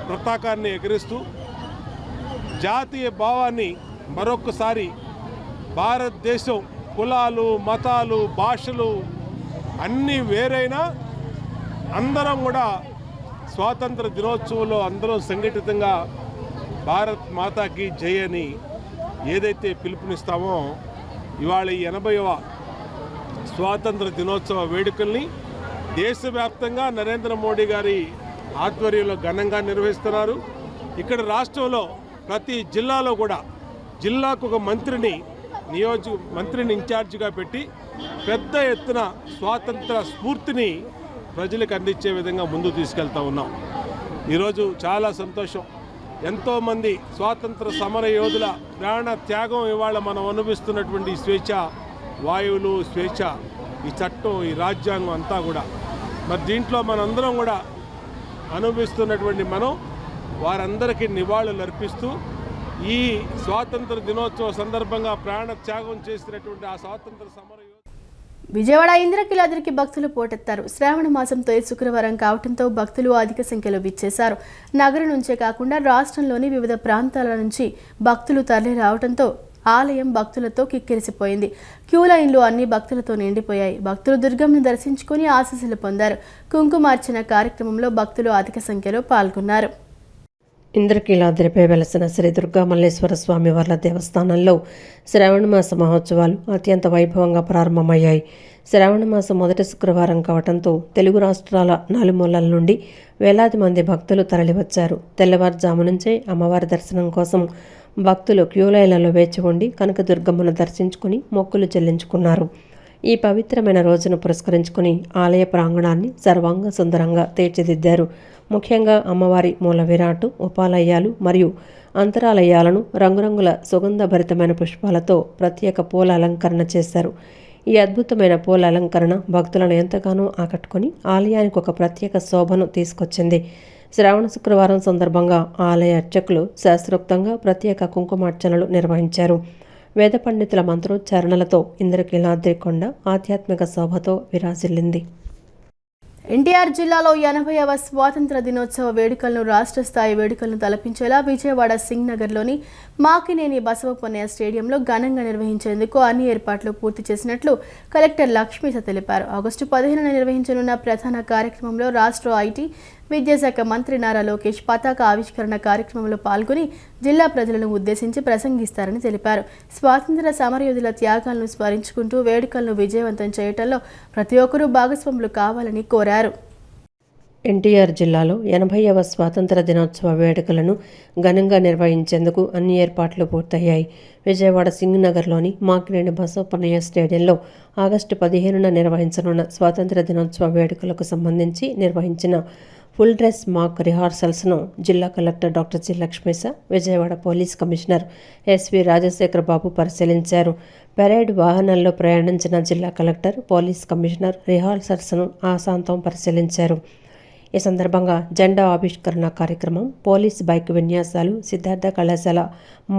పతాకాన్ని ఎగరేస్తూ జాతీయ భావాన్ని మరొకసారి భారతదేశం కులాలు, మతాలు, భాషలు అన్నీ వేరైనా అందరం కూడా స్వాతంత్ర దినోత్సవంలో అందరం సంఘటితంగా భారత్ మాతాకి జై అని ఏదైతే పిలుపునిస్తామో ఇవాళ ఈ 80వ స్వాతంత్ర దినోత్సవ వేడుకల్ని దేశవ్యాప్తంగా నరేంద్ర మోడీ గారి ఆధ్వర్యంలో ఘనంగా నిర్వహిస్తున్నారు. ఇక్కడ రాష్ట్రంలో ప్రతి జిల్లాలో కూడా జిల్లాకు ఒక మంత్రిని ఇన్ఛార్జిగా పెట్టి పెద్ద ఎత్తున స్వాతంత్ర స్ఫూర్తిని ప్రజలకు అందించే విధంగా ముందుకు తీసుకెళ్తా ఉన్నాం. ఈరోజు చాలా సంతోషం. ఎంతోమంది స్వాతంత్ర సమర యోధుల ప్రాణ త్యాగం ఇవాళ మనం అనుభవిస్తున్నటువంటి స్వేచ్ఛ వాయువులు, స్వేచ్ఛ, ఈ చట్టం, ఈ రాజ్యాంగం అంతా కూడా మరి దీంట్లో మనందరం కూడా అనుభవిస్తున్నటువంటి మనం వారందరికీ నివాళులు అర్పిస్తూ ఈ స్వాతంత్ర దినోత్సవ సందర్భంగా ప్రాణ త్యాగం చేసినటువంటి ఆ స్వాతంత్ర సమర విజయవాడ ఇంద్రకీలాద్రికి భక్తులు పోటెత్తారు. శ్రావణ మాసం తొలి శుక్రవారం కావడంతో భక్తులు అధిక సంఖ్యలో విచ్చేశారు. నగరం నుంచే కాకుండా రాష్ట్రంలోని వివిధ ప్రాంతాల నుంచి భక్తులు తరలి రావడంతో ఆలయం భక్తులతో కిక్కిరిసిపోయింది. క్యూ లైన్లు అన్ని భక్తులతో నిండిపోయాయి. భక్తులు దుర్గమ్మను దర్శించుకుని ఆశీస్సులు పొందారు. కుంకుమార్చన కార్యక్రమంలో భక్తులు అధిక సంఖ్యలో పాల్గొన్నారు. ఇంద్రకీలాద్రిపై వెలసిన శ్రీ దుర్గా మల్లేశ్వర స్వామి వార్ల దేవస్థానంలో శ్రావణమాస మహోత్సవాలు అత్యంత వైభవంగా ప్రారంభమయ్యాయి. శ్రావణమాసం మొదటి శుక్రవారం కావడంతో తెలుగు రాష్ట్రాల నలుమూలల నుండి వేలాది మంది భక్తులు తరలివచ్చారు. తెల్లవారుజాము నుంచే అమ్మవారి దర్శనం కోసం భక్తులు క్యూ లైన్లలో వేచి ఉండి కనకదుర్గమ్మను దర్శించుకుని మొక్కులు చెల్లించుకున్నారు. ఈ పవిత్రమైన రోజును పురస్కరించుకుని ఆలయ ప్రాంగణాన్ని సర్వాంగ సుందరంగా తీర్చిదిద్దారు. ముఖ్యంగా అమ్మవారి మూల విరాటు, ఉపాలయాలు మరియు అంతరాలయాలను రంగురంగుల సుగంధభరితమైన పుష్పాలతో ప్రత్యేక పూల అలంకరణ చేశారు. ఈ అద్భుతమైన పూల అలంకరణ భక్తులను ఎంతగానో ఆకట్టుకుని ఆలయానికి ఒక ప్రత్యేక శోభను తీసుకొచ్చింది. శ్రావణ శుక్రవారం సందర్భంగా ఆలయ అర్చకులు శాస్త్రోక్తంగా ప్రత్యేక కుంకుమార్చనలు నిర్వహించారు. వేద పండితుల మంత్రోచ్చారణలతో ఇంద్రకీలాద్రి కొండ ఆధ్యాత్మిక శోభతో విరాజిల్లింది. ఎన్టీఆర్ జిల్లాలో 80వ స్వాతంత్ర దినోత్సవ వేడుకలను రాష్ట్ర స్థాయి వేడుకలను తలపించేలా విజయవాడ సింగ్ నగర్లోని మాకినేని బసవపున్నయ్య స్టేడియంలో ఘనంగా నిర్వహించేందుకు అన్ని ఏర్పాట్లు పూర్తి చేసినట్లు కలెక్టర్ లక్ష్మీస తెలిపారు. ఆగస్టు 15న నిర్వహించనున్న ప్రధాన కార్యక్రమంలో రాష్ట్ర ఐటీ, విద్యాశాఖ మంత్రి నారా లోకేష్ పతాక ఆవిష్కరణ కార్యక్రమంలో పాల్గొని జిల్లా ప్రజలను ఉద్దేశించి ప్రసంగిస్తారని తెలిపారు. స్వాతంత్ర సమరయోధుల త్యాగాలను స్మరించుకుంటూ వేడుకలను విజయవంతం చేయటంలో ప్రతి ఒక్కరూ భాగస్వాములు కావాలని కోరారు. ఎన్టీఆర్ జిల్లాలో 80వ స్వాతంత్ర దినోత్సవ వేడుకలను ఘనంగా నిర్వహించేందుకు అన్ని ఏర్పాట్లు పూర్తయ్యాయి. విజయవాడ సింగ్ నగర్లోని మాకినేని బసవపున్నయ్య స్టేడియంలో ఆగస్టు 15న నిర్వహించనున్న స్వాతంత్ర దినోత్సవ వేడుకలకు సంబంధించి నిర్వహించిన ఫుల్ డ్రెస్ మాక్ రిహార్సల్స్ను జిల్లా collector doctor G. Lakshmisha, Vijayawada police commissioner S V Rajasekhar Babu పరిశీలించారు. పెరేడ్ వాహనాల్లో ప్రయాణించిన జిల్లా కలెక్టర్, పోలీస్ కమిషనర్ రిహార్సల్స్ను ఆశాంతం పరిశీలించారు. ఈ సందర్భంగా జెండా ఆవిష్కరణ కార్యక్రమం, పోలీస్ బైక్ విన్యాసాలు, సిద్ధార్థ కళాశాల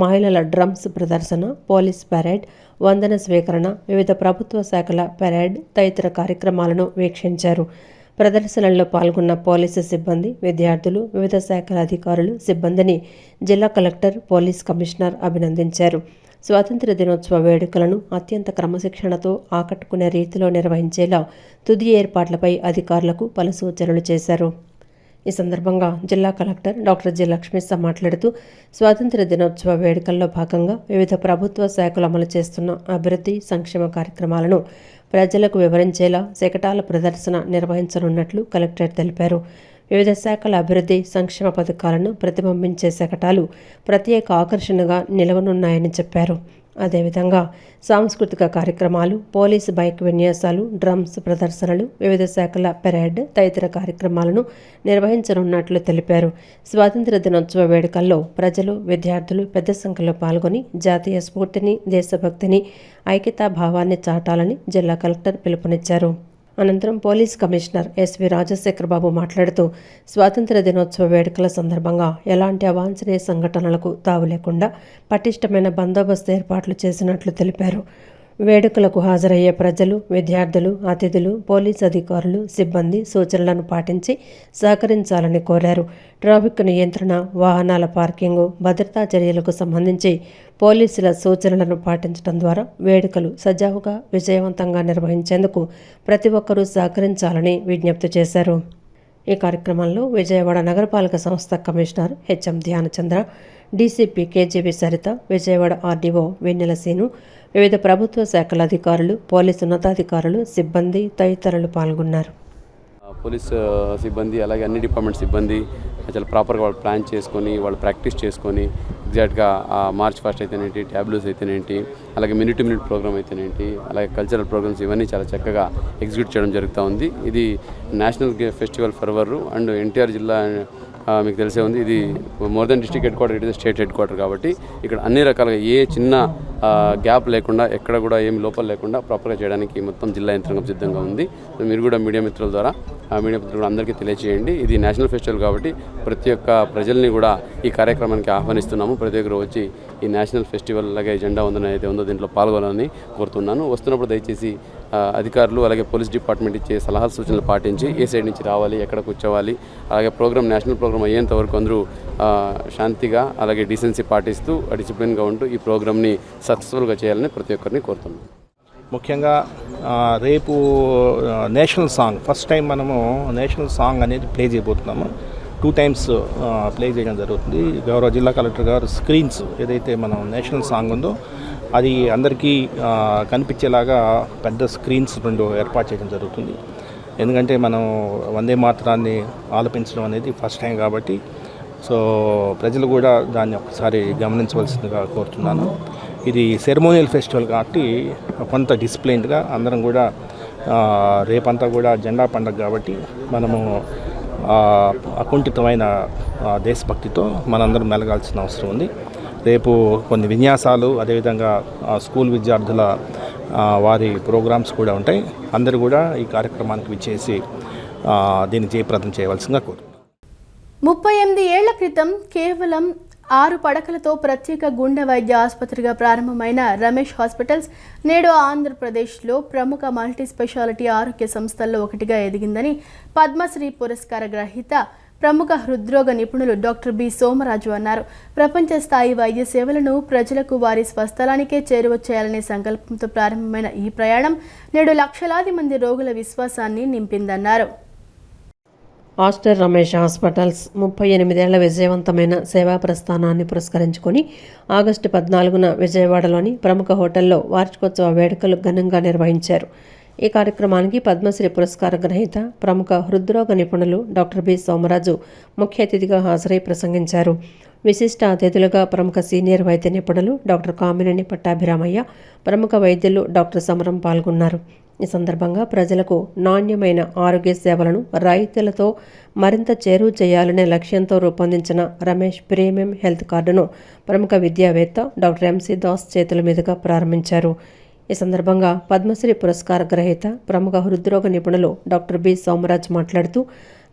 మహిళల డ్రమ్స్ ప్రదర్శన, పోలీస్ పెరేడ్, వందన స్వీకరణ, వివిధ ప్రభుత్వ శాఖల పెరేడ్ తదితర కార్యక్రమాలను వీక్షించారు. ప్రదర్శనల్లో పాల్గొన్న పోలీసు సిబ్బంది, విద్యార్థులు, వివిధ శాఖల అధికారులు, సిబ్బందిని జిల్లా కలెక్టర్, పోలీస్ కమిషనర్ అభినందించారు. స్వాతంత్ర దినోత్సవ వేడుకలను అత్యంత క్రమశిక్షణతో ఆకట్టుకునే రీతిలో నిర్వహించేలా తుది ఏర్పాట్లపై అధికారులకు పలు సూచనలు చేశారు. ఈ సందర్భంగా జిల్లా కలెక్టర్ డాక్టర్ జి. లక్ష్మీస మాట్లాడుతూ స్వాతంత్ర దినోత్సవ వేడుకల్లో భాగంగా వివిధ ప్రభుత్వ శాఖలు అమలు చేస్తున్న అభివృద్ధి, సంక్షేమ కార్యక్రమాలను ప్రజలకు వివరించేలా శకటాల ప్రదర్శన నిర్వహించనున్నట్లు కలెక్టర్ తెలిపారు. వివిధ శాఖల అభివృద్ధి సంక్షేమ పథకాలను ప్రతిబింబించే శకటాలు ప్రత్యేక ఆకర్షణగా నిలవనున్నాయని చెప్పారు. అదేవిధంగా సాంస్కృతిక కార్యక్రమాలు, పోలీసు బైక్ విన్యాసాలు, డ్రమ్స్ ప్రదర్శనలు, వివిధ శాఖల పెరేడ్ తదితర కార్యక్రమాలను నిర్వహించనున్నట్లు తెలిపారు. స్వాతంత్ర్య దినోత్సవ వేడుకల్లో ప్రజలు, విద్యార్థులు పెద్ద సంఖ్యలో పాల్గొని జాతీయ స్ఫూర్తిని, దేశభక్తిని, ఐక్యతా భావాన్ని చాటాలని జిల్లా కలెక్టర్ పిలుపునిచ్చారు. అనంతరం పోలీస్ కమిషనర్ ఎస్వి రాజశేఖరబాబు మాట్లాడుతూ స్వాతంత్ర్య దినోత్సవ వేడుకల సందర్భంగా ఎలాంటి అవాంఛనీయ సంఘటనలకు తావు లేకుండా పటిష్టమైన బందోబస్తు ఏర్పాట్లు చేసినట్లు తెలిపారు. వేడుకలకు హాజరయ్యే ప్రజలు, విద్యార్థులు, అతిథులు, పోలీసు అధికారులు, సిబ్బంది సూచనలను పాటించి సహకరించాలని కోరారు. ట్రాఫిక్ నియంత్రణ, వాహనాల పార్కింగు, భద్రతా చర్యలకు సంబంధించి పోలీసుల సూచనలను పాటించడం ద్వారా వేడుకలు సజావుగా, విజయవంతంగా నిర్వహించేందుకు ప్రతి ఒక్కరూ సహకరించాలని విజ్ఞప్తి చేశారు. ఈ కార్యక్రమంలో విజయవాడ నగరపాలక సంస్థ commissioner H M Dhyanachandra, DCP KGB Saritha, Vijayawada RDO Vennela Seenu, వివిధ ప్రభుత్వ శాఖల అధికారులు, పోలీసు ఉన్నతాధికారులు, సిబ్బంది తదితరులు పాల్గొన్నారు. పోలీస్ సిబ్బంది అలాగే అన్ని డిపార్ట్మెంట్ సిబ్బంది చాలా ప్రాపర్గా వాళ్ళు ప్లాన్ చేసుకొని వాళ్ళు ప్రాక్టీస్ చేసుకొని ఎగ్జాక్ట్గా మార్చ్ ఫస్ట్ అయితేనేంటి, ట్యాబ్లూస్ అయితేనేంటి, అలాగే మినిట్ టు మినిట్ ప్రోగ్రామ్ అయితేనేంటి, అలాగే కల్చరల్ ప్రోగ్రామ్స్ ఇవన్నీ చాలా చక్కగా ఎగ్జిక్యూట్ చేయడం జరుగుతూ ఉంది. ఇది నేషనల్ ఫెస్టివల్ ఫర్వర్ అండ్ ఎన్టీఆర్ జిల్లా మీకు తెలిసే ఉంది. ఇది more than district head quarter, it is state head quarter కాబట్టి ఇక్కడ అన్ని రకాలుగా ఏ చిన్న గ్యాప్ లేకుండా, ఎక్కడ కూడా ఏమి లోపల లేకుండా ప్రాపర్గా చేయడానికి మొత్తం జిల్లా యంత్రాంగం సిద్ధంగా ఉంది. మీరు కూడా మీడియా మిత్రుల ద్వారా మీడియా మిత్రులు కూడా అందరికీ తెలియజేయండి. ఇది నేషనల్ ఫెస్టివల్ కాబట్టి ప్రతి ఒక్క ప్రజల్ని కూడా ఈ కార్యక్రమానికి ఆహ్వానిస్తున్నాము. ప్రతి ఒక్కరు వచ్చి ఈ నేషనల్ ఫెస్టివల్ అలాగే జెండా వందనం అయితే ఉందో దీంట్లో పాల్గొనాలని కోరుతున్నాను. వస్తున్నప్పుడు దయచేసి అధికారులు అలాగే పోలీస్ డిపార్ట్మెంట్ ఇచ్చే సలహా సూచనలు పాటించి ఏ సైడ్ నుంచి రావాలి, ఎక్కడ కూర్చోవాలి, అలాగే ప్రోగ్రామ్ నేషనల్ ప్రోగ్రామ్ అయ్యేంత వరకు అందరూ శాంతిగా అలాగే డీసెన్సీ పాటిస్తూ డిసిప్లిన్గా ఉంటూ ఈ ప్రోగ్రామ్ని సక్సెస్ఫుల్గా చేయాలని ప్రతి ఒక్కరిని కోరుతున్నాను. ముఖ్యంగా రేపు నేషనల్ సాంగ్ ఫస్ట్ టైం మనము నేషనల్ సాంగ్ అనేది ప్లే చేయబోతున్నాము. 2 times ప్లే చేయడం జరుగుతుంది. గౌరవ జిల్లా కలెక్టర్ గారు స్క్రీన్స్ ఏదైతే మనం నేషనల్ సాంగ్ ఉందో అది అందరికీ కనిపించేలాగా పెద్ద స్క్రీన్స్ 2 ఏర్పాటు చేయడం జరుగుతుంది. ఎందుకంటే మనం వందే మాతరాన్ని ఆలపించడం అనేది ఫస్ట్ టైం కాబట్టి సో ప్రజలు కూడా దాన్ని ఒకసారి గమనించవలసిందిగా కోరుతున్నాను. ఇది సెరమోనియల్ ఫెస్టివల్ కాబట్టి కొంత డిసిప్లైన్డ్గా అందరం కూడా రేపంతా కూడా జెండా పండుగ కాబట్టి మనము అకుంఠితమైన దేశభక్తితో మనందరం మెలగాల్సిన అవసరం ఉంది. రేపు కొన్ని విన్యాసాలు అదేవిధంగా స్కూల్ విద్యార్థుల వారి ప్రోగ్రామ్స్ కూడా ఉంటాయి. అందరూ కూడా ఈ కార్యక్రమానికి విచ్చేసి దీన్ని జయప్రదం చేయవలసిందిగా కోరుతున్నాను. 38 ఏళ్ల క్రితం కేవలం 6 పడకలతో ప్రత్యేక గుండె వైద్య ఆసుపత్రిగా ప్రారంభమైన రమేష్ హాస్పిటల్స్ నేడు ఆంధ్రప్రదేశ్లో ప్రముఖ మల్టీ స్పెషాలిటీ ఆరోగ్య సంస్థల్లో ఒకటిగా ఎదిగిందని పద్మశ్రీ పురస్కార గ్రహీత ప్రముఖ హృద్రోగ నిపుణులు డాక్టర్ బి సోమరాజు అన్నారు. ప్రపంచ స్థాయి వైద్య సేవలను ప్రజలకు వారి స్వస్థలానికే చేరువ చేయాలనే సంకల్పంతో ప్రారంభమైన ఈ ప్రయాణం నేడు లక్షలాది మంది రోగుల విశ్వాసాన్ని నింపిందన్నారు. ఆస్టర్ రమేష్ హాస్పిటల్స్ 38 ఏళ్ల విజయవంతమైన సేవా ప్రస్థానాన్ని పురస్కరించుకొని ఆగస్టు 14న విజయవాడలోని ప్రముఖ హోటల్లో వార్షికోత్సవ వేడుకలు ఘనంగా నిర్వహించారు. ఈ కార్యక్రమానికి పద్మశ్రీ పురస్కార గ్రహీత ప్రముఖ హృద్రోగ నిపుణులు డాక్టర్ బి సోమరాజు ముఖ్య అతిథిగా హాజరై ప్రసంగించారు. విశిష్ట అతిథులుగా ప్రముఖ సీనియర్ వైద్య నిపుణులు డాక్టర్ కామినేని పట్టాభిరామయ్య, ప్రముఖ వైద్యులు డాక్టర్ సమరం పాల్గొన్నారు. ఈ సందర్భంగా ప్రజలకు నాణ్యమైన ఆరోగ్య సేవలను రైతులతో మరింత చేరువ చేయాలనే లక్ష్యంతో రూపొందించిన రమేష్ ప్రీమియం హెల్త్ కార్డును ప్రముఖ విద్యావేత్త డాక్టర్ ఎంసీ దాస్ చేతుల మీదుగా ప్రారంభించారు. ఈ సందర్భంగా పద్మశ్రీ పురస్కార గ్రహీత ప్రముఖ హృద్రోగ నిపుణులు డాక్టర్ బి సోమరాజ్ మాట్లాడుతూ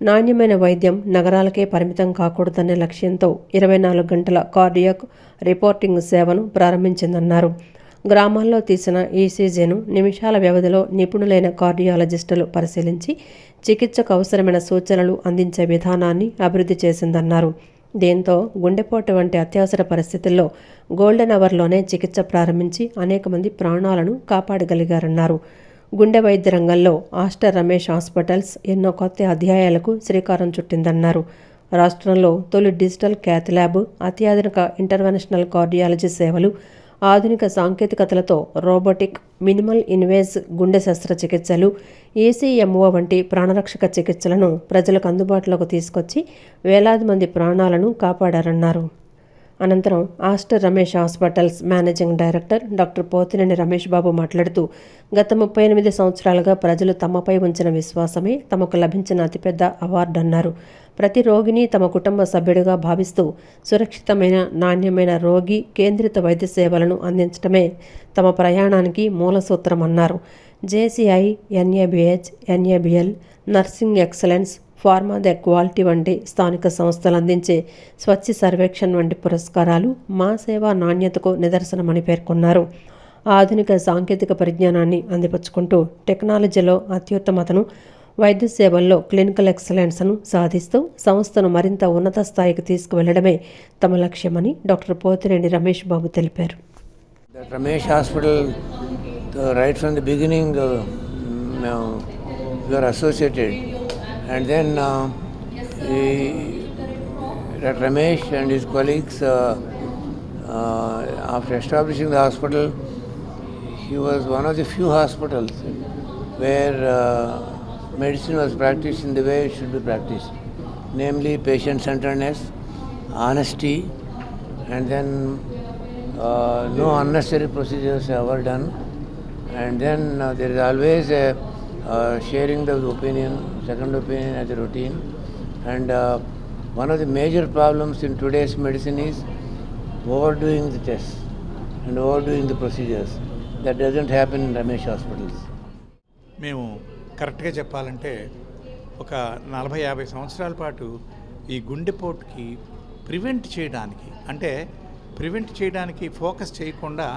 నాణ్యమైన వైద్యం నగరాలకే పరిమితం కాకూడదనే లక్ష్యంతో 24 గంటల కార్డియాక్ రిపోర్టింగ్ సేవను ప్రారంభించిందన్నారు. గ్రామాల్లో తీసిన ఈసీజీను నిమిషాల వ్యవధిలో నిపుణులైన కార్డియాలజిస్టులు పరిశీలించి చికిత్సకు అవసరమైన సూచనలు అందించే విధానాన్ని అభివృద్ధి చేసిందన్నారు. దీంతో గుండెపోటు వంటి అత్యవసర పరిస్థితుల్లో గోల్డెన్ అవర్లోనే చికిత్స ప్రారంభించి అనేక మంది ప్రాణాలను కాపాడగలిగారన్నారు. గుండె వైద్య రంగంలో ఆస్టర్ రమేష్ హాస్పిటల్స్ ఎన్నో కొత్త అధ్యాయాలకు శ్రీకారం చుట్టిందన్నారు. రాష్ట్రంలో తొలి డిజిటల్ క్యాత్ ల్యాబ్, అత్యాధునిక ఇంటర్వెన్షనల్ కార్డియాలజీ సేవలు, ఆధునిక సాంకేతికతలతో రోబోటిక్, మినిమల్ ఇన్వేజ్ గుండె శస్త్రచికిత్సలు, ECMO వంటి ప్రాణరక్షక చికిత్సలను ప్రజలకు అందుబాటులోకి తీసుకొచ్చి వేలాది మంది ప్రాణాలను కాపాడారన్నారు. అనంతరం Aster Ramesh hospitals managing director doctor Potineni Ramesh Babu మాట్లాడుతూ, గత 38 సంవత్సరాలుగా ప్రజలు తమపై ఉంచిన విశ్వాసమే తమకు లభించిన అతిపెద్ద అవార్డు అన్నారు. ప్రతి రోగిని తమ కుటుంబ సభ్యుడిగా భావిస్తూ సురక్షితమైన, నాణ్యమైన రోగి కేంద్రిత వైద్య సేవలను అందించడమే తమ ప్రయాణానికి మూల సూత్రం అన్నారు. JCI, NABH, NABL, nursing excellence, pharma the quality వంటి స్థానిక సంస్థలు అందించే స్వచ్ఛ సర్వేక్షణ్ వంటి పురస్కారాలు మా సేవా నాణ్యతకు నిదర్శనమని పేర్కొన్నారు. ఆధునిక సాంకేతిక పరిజ్ఞానాన్ని అందిపుచ్చుకుంటూ టెక్నాలజీలో అత్యుత్తమతను, వైద్య సేవల్లో క్లినికల్ ఎక్సలెన్స్ను సాధిస్తూ సంస్థను మరింత ఉన్నత స్థాయికి తీసుకువెళ్లడమే తమ లక్ష్యమని డాక్టర్ పోతినేని రమేష్ బాబు తెలిపారు. That Ramesh Hospital, right from the beginning, we are associated, and then that Ramesh and his colleagues, after establishing the hospital, he was one of the few hospitals where medicine was practiced in the way it should be practiced, namely patient-centeredness, honesty, and then no unnecessary procedures ever done, and then there is always a sharing the opinion, second opinion as a routine, and one of the major problems in today's medicine is overdoing the tests and overdoing the procedures. That doesn't happen in Ramesh hospitals. మేము కరెక్ట్గా చెప్పాలంటే ఒక 40-50 సంవత్సరాల పాటు ఈ గుండెపోటుకి prevent చేయడానికి focus చేయకుండా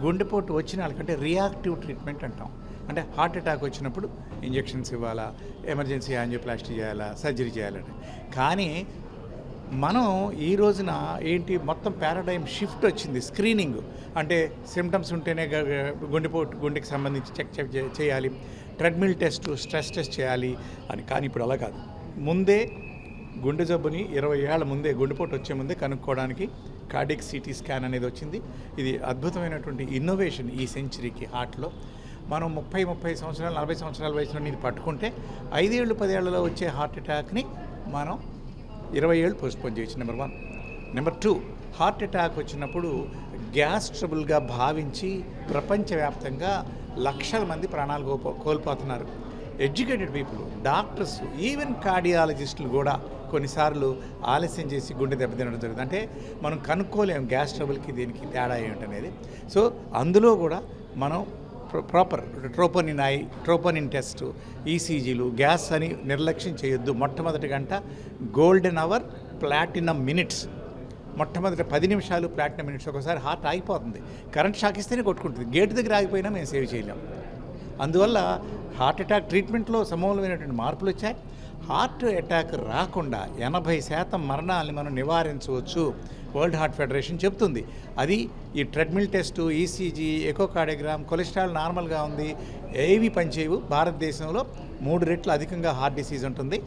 గుండెపోటు వచ్చిన వాళ్ళకంటే రియాక్టివ్ ట్రీట్మెంట్ అంటాం. అంటే హార్ట్ అటాక్ వచ్చినప్పుడు ఇంజెక్షన్స్ ఇవ్వాలా, ఎమర్జెన్సీ యాంజియోప్లాస్టీ చేయాలా, సర్జరీ చేయాలని. కానీ మనం ఈ రోజున ఏంటి, మొత్తం పారాడైమ్ షిఫ్ట్ వచ్చింది. స్క్రీనింగ్ అంటే సిమ్టమ్స్ ఉంటేనే గుండెకి సంబంధించి చెక్ చేయాలి, ట్రెడ్మిల్ టెస్ట్, స్ట్రెస్ టెస్ట్ చేయాలి అని. కానీ ఇప్పుడు అలా కాదు. ముందే గుండె జబ్బుని 20 ఏళ్ల ముందే, గుండెపోటు వచ్చే ముందే కనుక్కోవడానికి కార్డియాక్ CT స్కాన్ అనేది వచ్చింది. ఇది అద్భుతమైనటువంటి ఇన్నోవేషన్ ఈ సెంచరీకి హార్ట్లో. మనం 30 సంవత్సరాలు, 40 సంవత్సరాల వయసులో ఇది పట్టుకుంటే 5 ఏళ్ళు 10 ఏళ్లలో వచ్చే హార్ట్ అటాక్ని మనం 20 ఏళ్ళు పోస్ట్పోన్ చేయొచ్చు. నెంబర్ 1. నెంబర్ 2, హార్ట్ అటాక్ వచ్చినప్పుడు గ్యాస్ ట్రబుల్గా భావించి ప్రపంచవ్యాప్తంగా లక్షల మంది ప్రాణాలు కోల్పోతున్నారు. ఎడ్యుకేటెడ్ పీపుల్, డాక్టర్స్, ఈవెన్ కార్డియాలజిస్టులు కూడా కొన్నిసార్లు ఆలస్యం చేసి గుండె దెబ్బతినడం జరుగుతుంది. అంటే మనం కనుక్కోలేము గ్యాస్ ట్రబుల్కి దీనికి తేడా ఏమిటనేది. సో అందులో కూడా మనం ప్రాపర్ ట్రోపోనిన్ టెస్ట్, ECGలు, గ్యాస్ అని నిర్లక్ష్యం చేయొద్దు. మొట్టమొదటి గంట గోల్డెన్ అవర్, ప్లాటినం మినిట్స్. మొట్టమొదటి 10 నిమిషాలు ప్లాటినం మినిట్స్. ఒకసారి హార్ట్ ఆగిపోతుంది, కరెంట్ షాక్ ఇస్తేనే కొట్టుకుంటుంది. గేటు దగ్గర ఆగిపోయినా మేము సేవ్ చేయలేం. అందువల్ల హార్ట్ అటాక్ ట్రీట్మెంట్లో సమూలమైనటువంటి మార్పులు వచ్చాయి. హార్ట్ అటాక్ రాకుండా 80% మరణాలని మనం నివారించవచ్చు వరల్డ్ హార్ట్ ఫెడరేషన్ చెప్తుంది. అది ఈ treadmill test, ECG, echocardiogram, cholesterol నార్మల్గా ఉంది, ఏవి పనిచేయవు. భారతదేశంలో 3 రెట్లు అధికంగా హార్ట్ డిసీజ్ ఉంటుంది.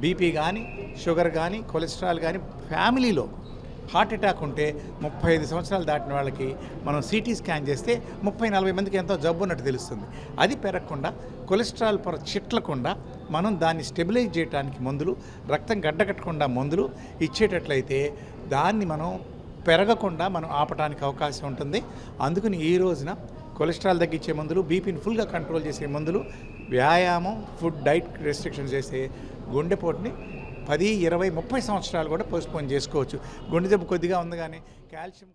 బీపీ కానీ, షుగర్ కానీ, కొలెస్ట్రాల్ కానీ, ఫ్యామిలీలో హార్ట్ అటాక్ ఉంటే 35 సంవత్సరాలు దాటిన వాళ్ళకి మనం CT స్కాన్ చేస్తే 30-40 మందికి ఎంతో జబ్బు ఉన్నట్టు తెలుస్తుంది. అది పెరగకుండా, కొలెస్ట్రాల్ పొర చిట్లకుండా మనం దాన్ని స్టెబిలైజ్ చేయడానికి మందులు, రక్తం గడ్డకట్టకుండా మందులు ఇచ్చేటట్లయితే దాన్ని మనం పెరగకుండా మనం ఆపడానికి అవకాశం ఉంటుంది. అందుకని ఈ రోజున కొలెస్ట్రాల్ తగ్గించే మందులు, బీపీని ఫుల్గా కంట్రోల్ చేసే మందులు, వ్యాయామం, ఫుడ్, డైట్ రెస్ట్రిక్షన్స్ చేసే గుండెపోటుని 10, 20, 30 సంవత్సరాలు కూడా పోస్ట్పోన్ చేసుకోవచ్చు. గుండె జబ్బు కొద్దిగా ఉంది కానీ కాల్షియం.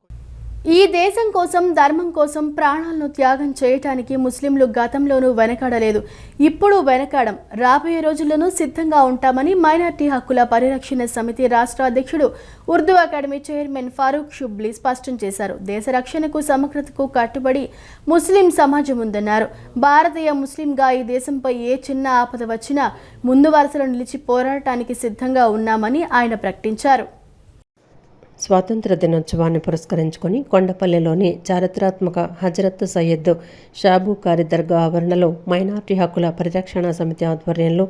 ఈ దేశం కోసం, ధర్మం కోసం ప్రాణాలను త్యాగం చేయటానికి ముస్లింలు గతంలోనూ వెనకాడలేదు, ఇప్పుడు వెనకాడం, రాబోయే రోజుల్లోనూ సిద్ధంగా ఉంటామని మైనార్టీ హక్కుల పరిరక్షణ సమితి రాష్ట్ర అధ్యక్షుడు, ఉర్దూ అకాడమీ చైర్మన్ ఫారూక్ షుబ్లీ స్పష్టం చేశారు. దేశ రక్షణకు, సమగ్రతకు కట్టుబడి ముస్లిం సమాజం ఉందన్నారు. భారతీయ ముస్లింగా ఈ దేశంపై ఏ చిన్న ఆపద వచ్చినా ముందు వరుసలో నిలిచి పోరాటానికి సిద్ధంగా ఉన్నామని ఆయన ప్రకటించారు. స్వాతంత్ర దినోత్సవాన్ని పురస్కరించుకొని కొండపల్లిలోని చారిత్రాత్మక హజరత్ సయ్యద్ షాబూకారి దర్గా ఆవరణలో మైనార్టీ హక్కుల పరిరక్షణ సమితి ఆధ్వర్యంలో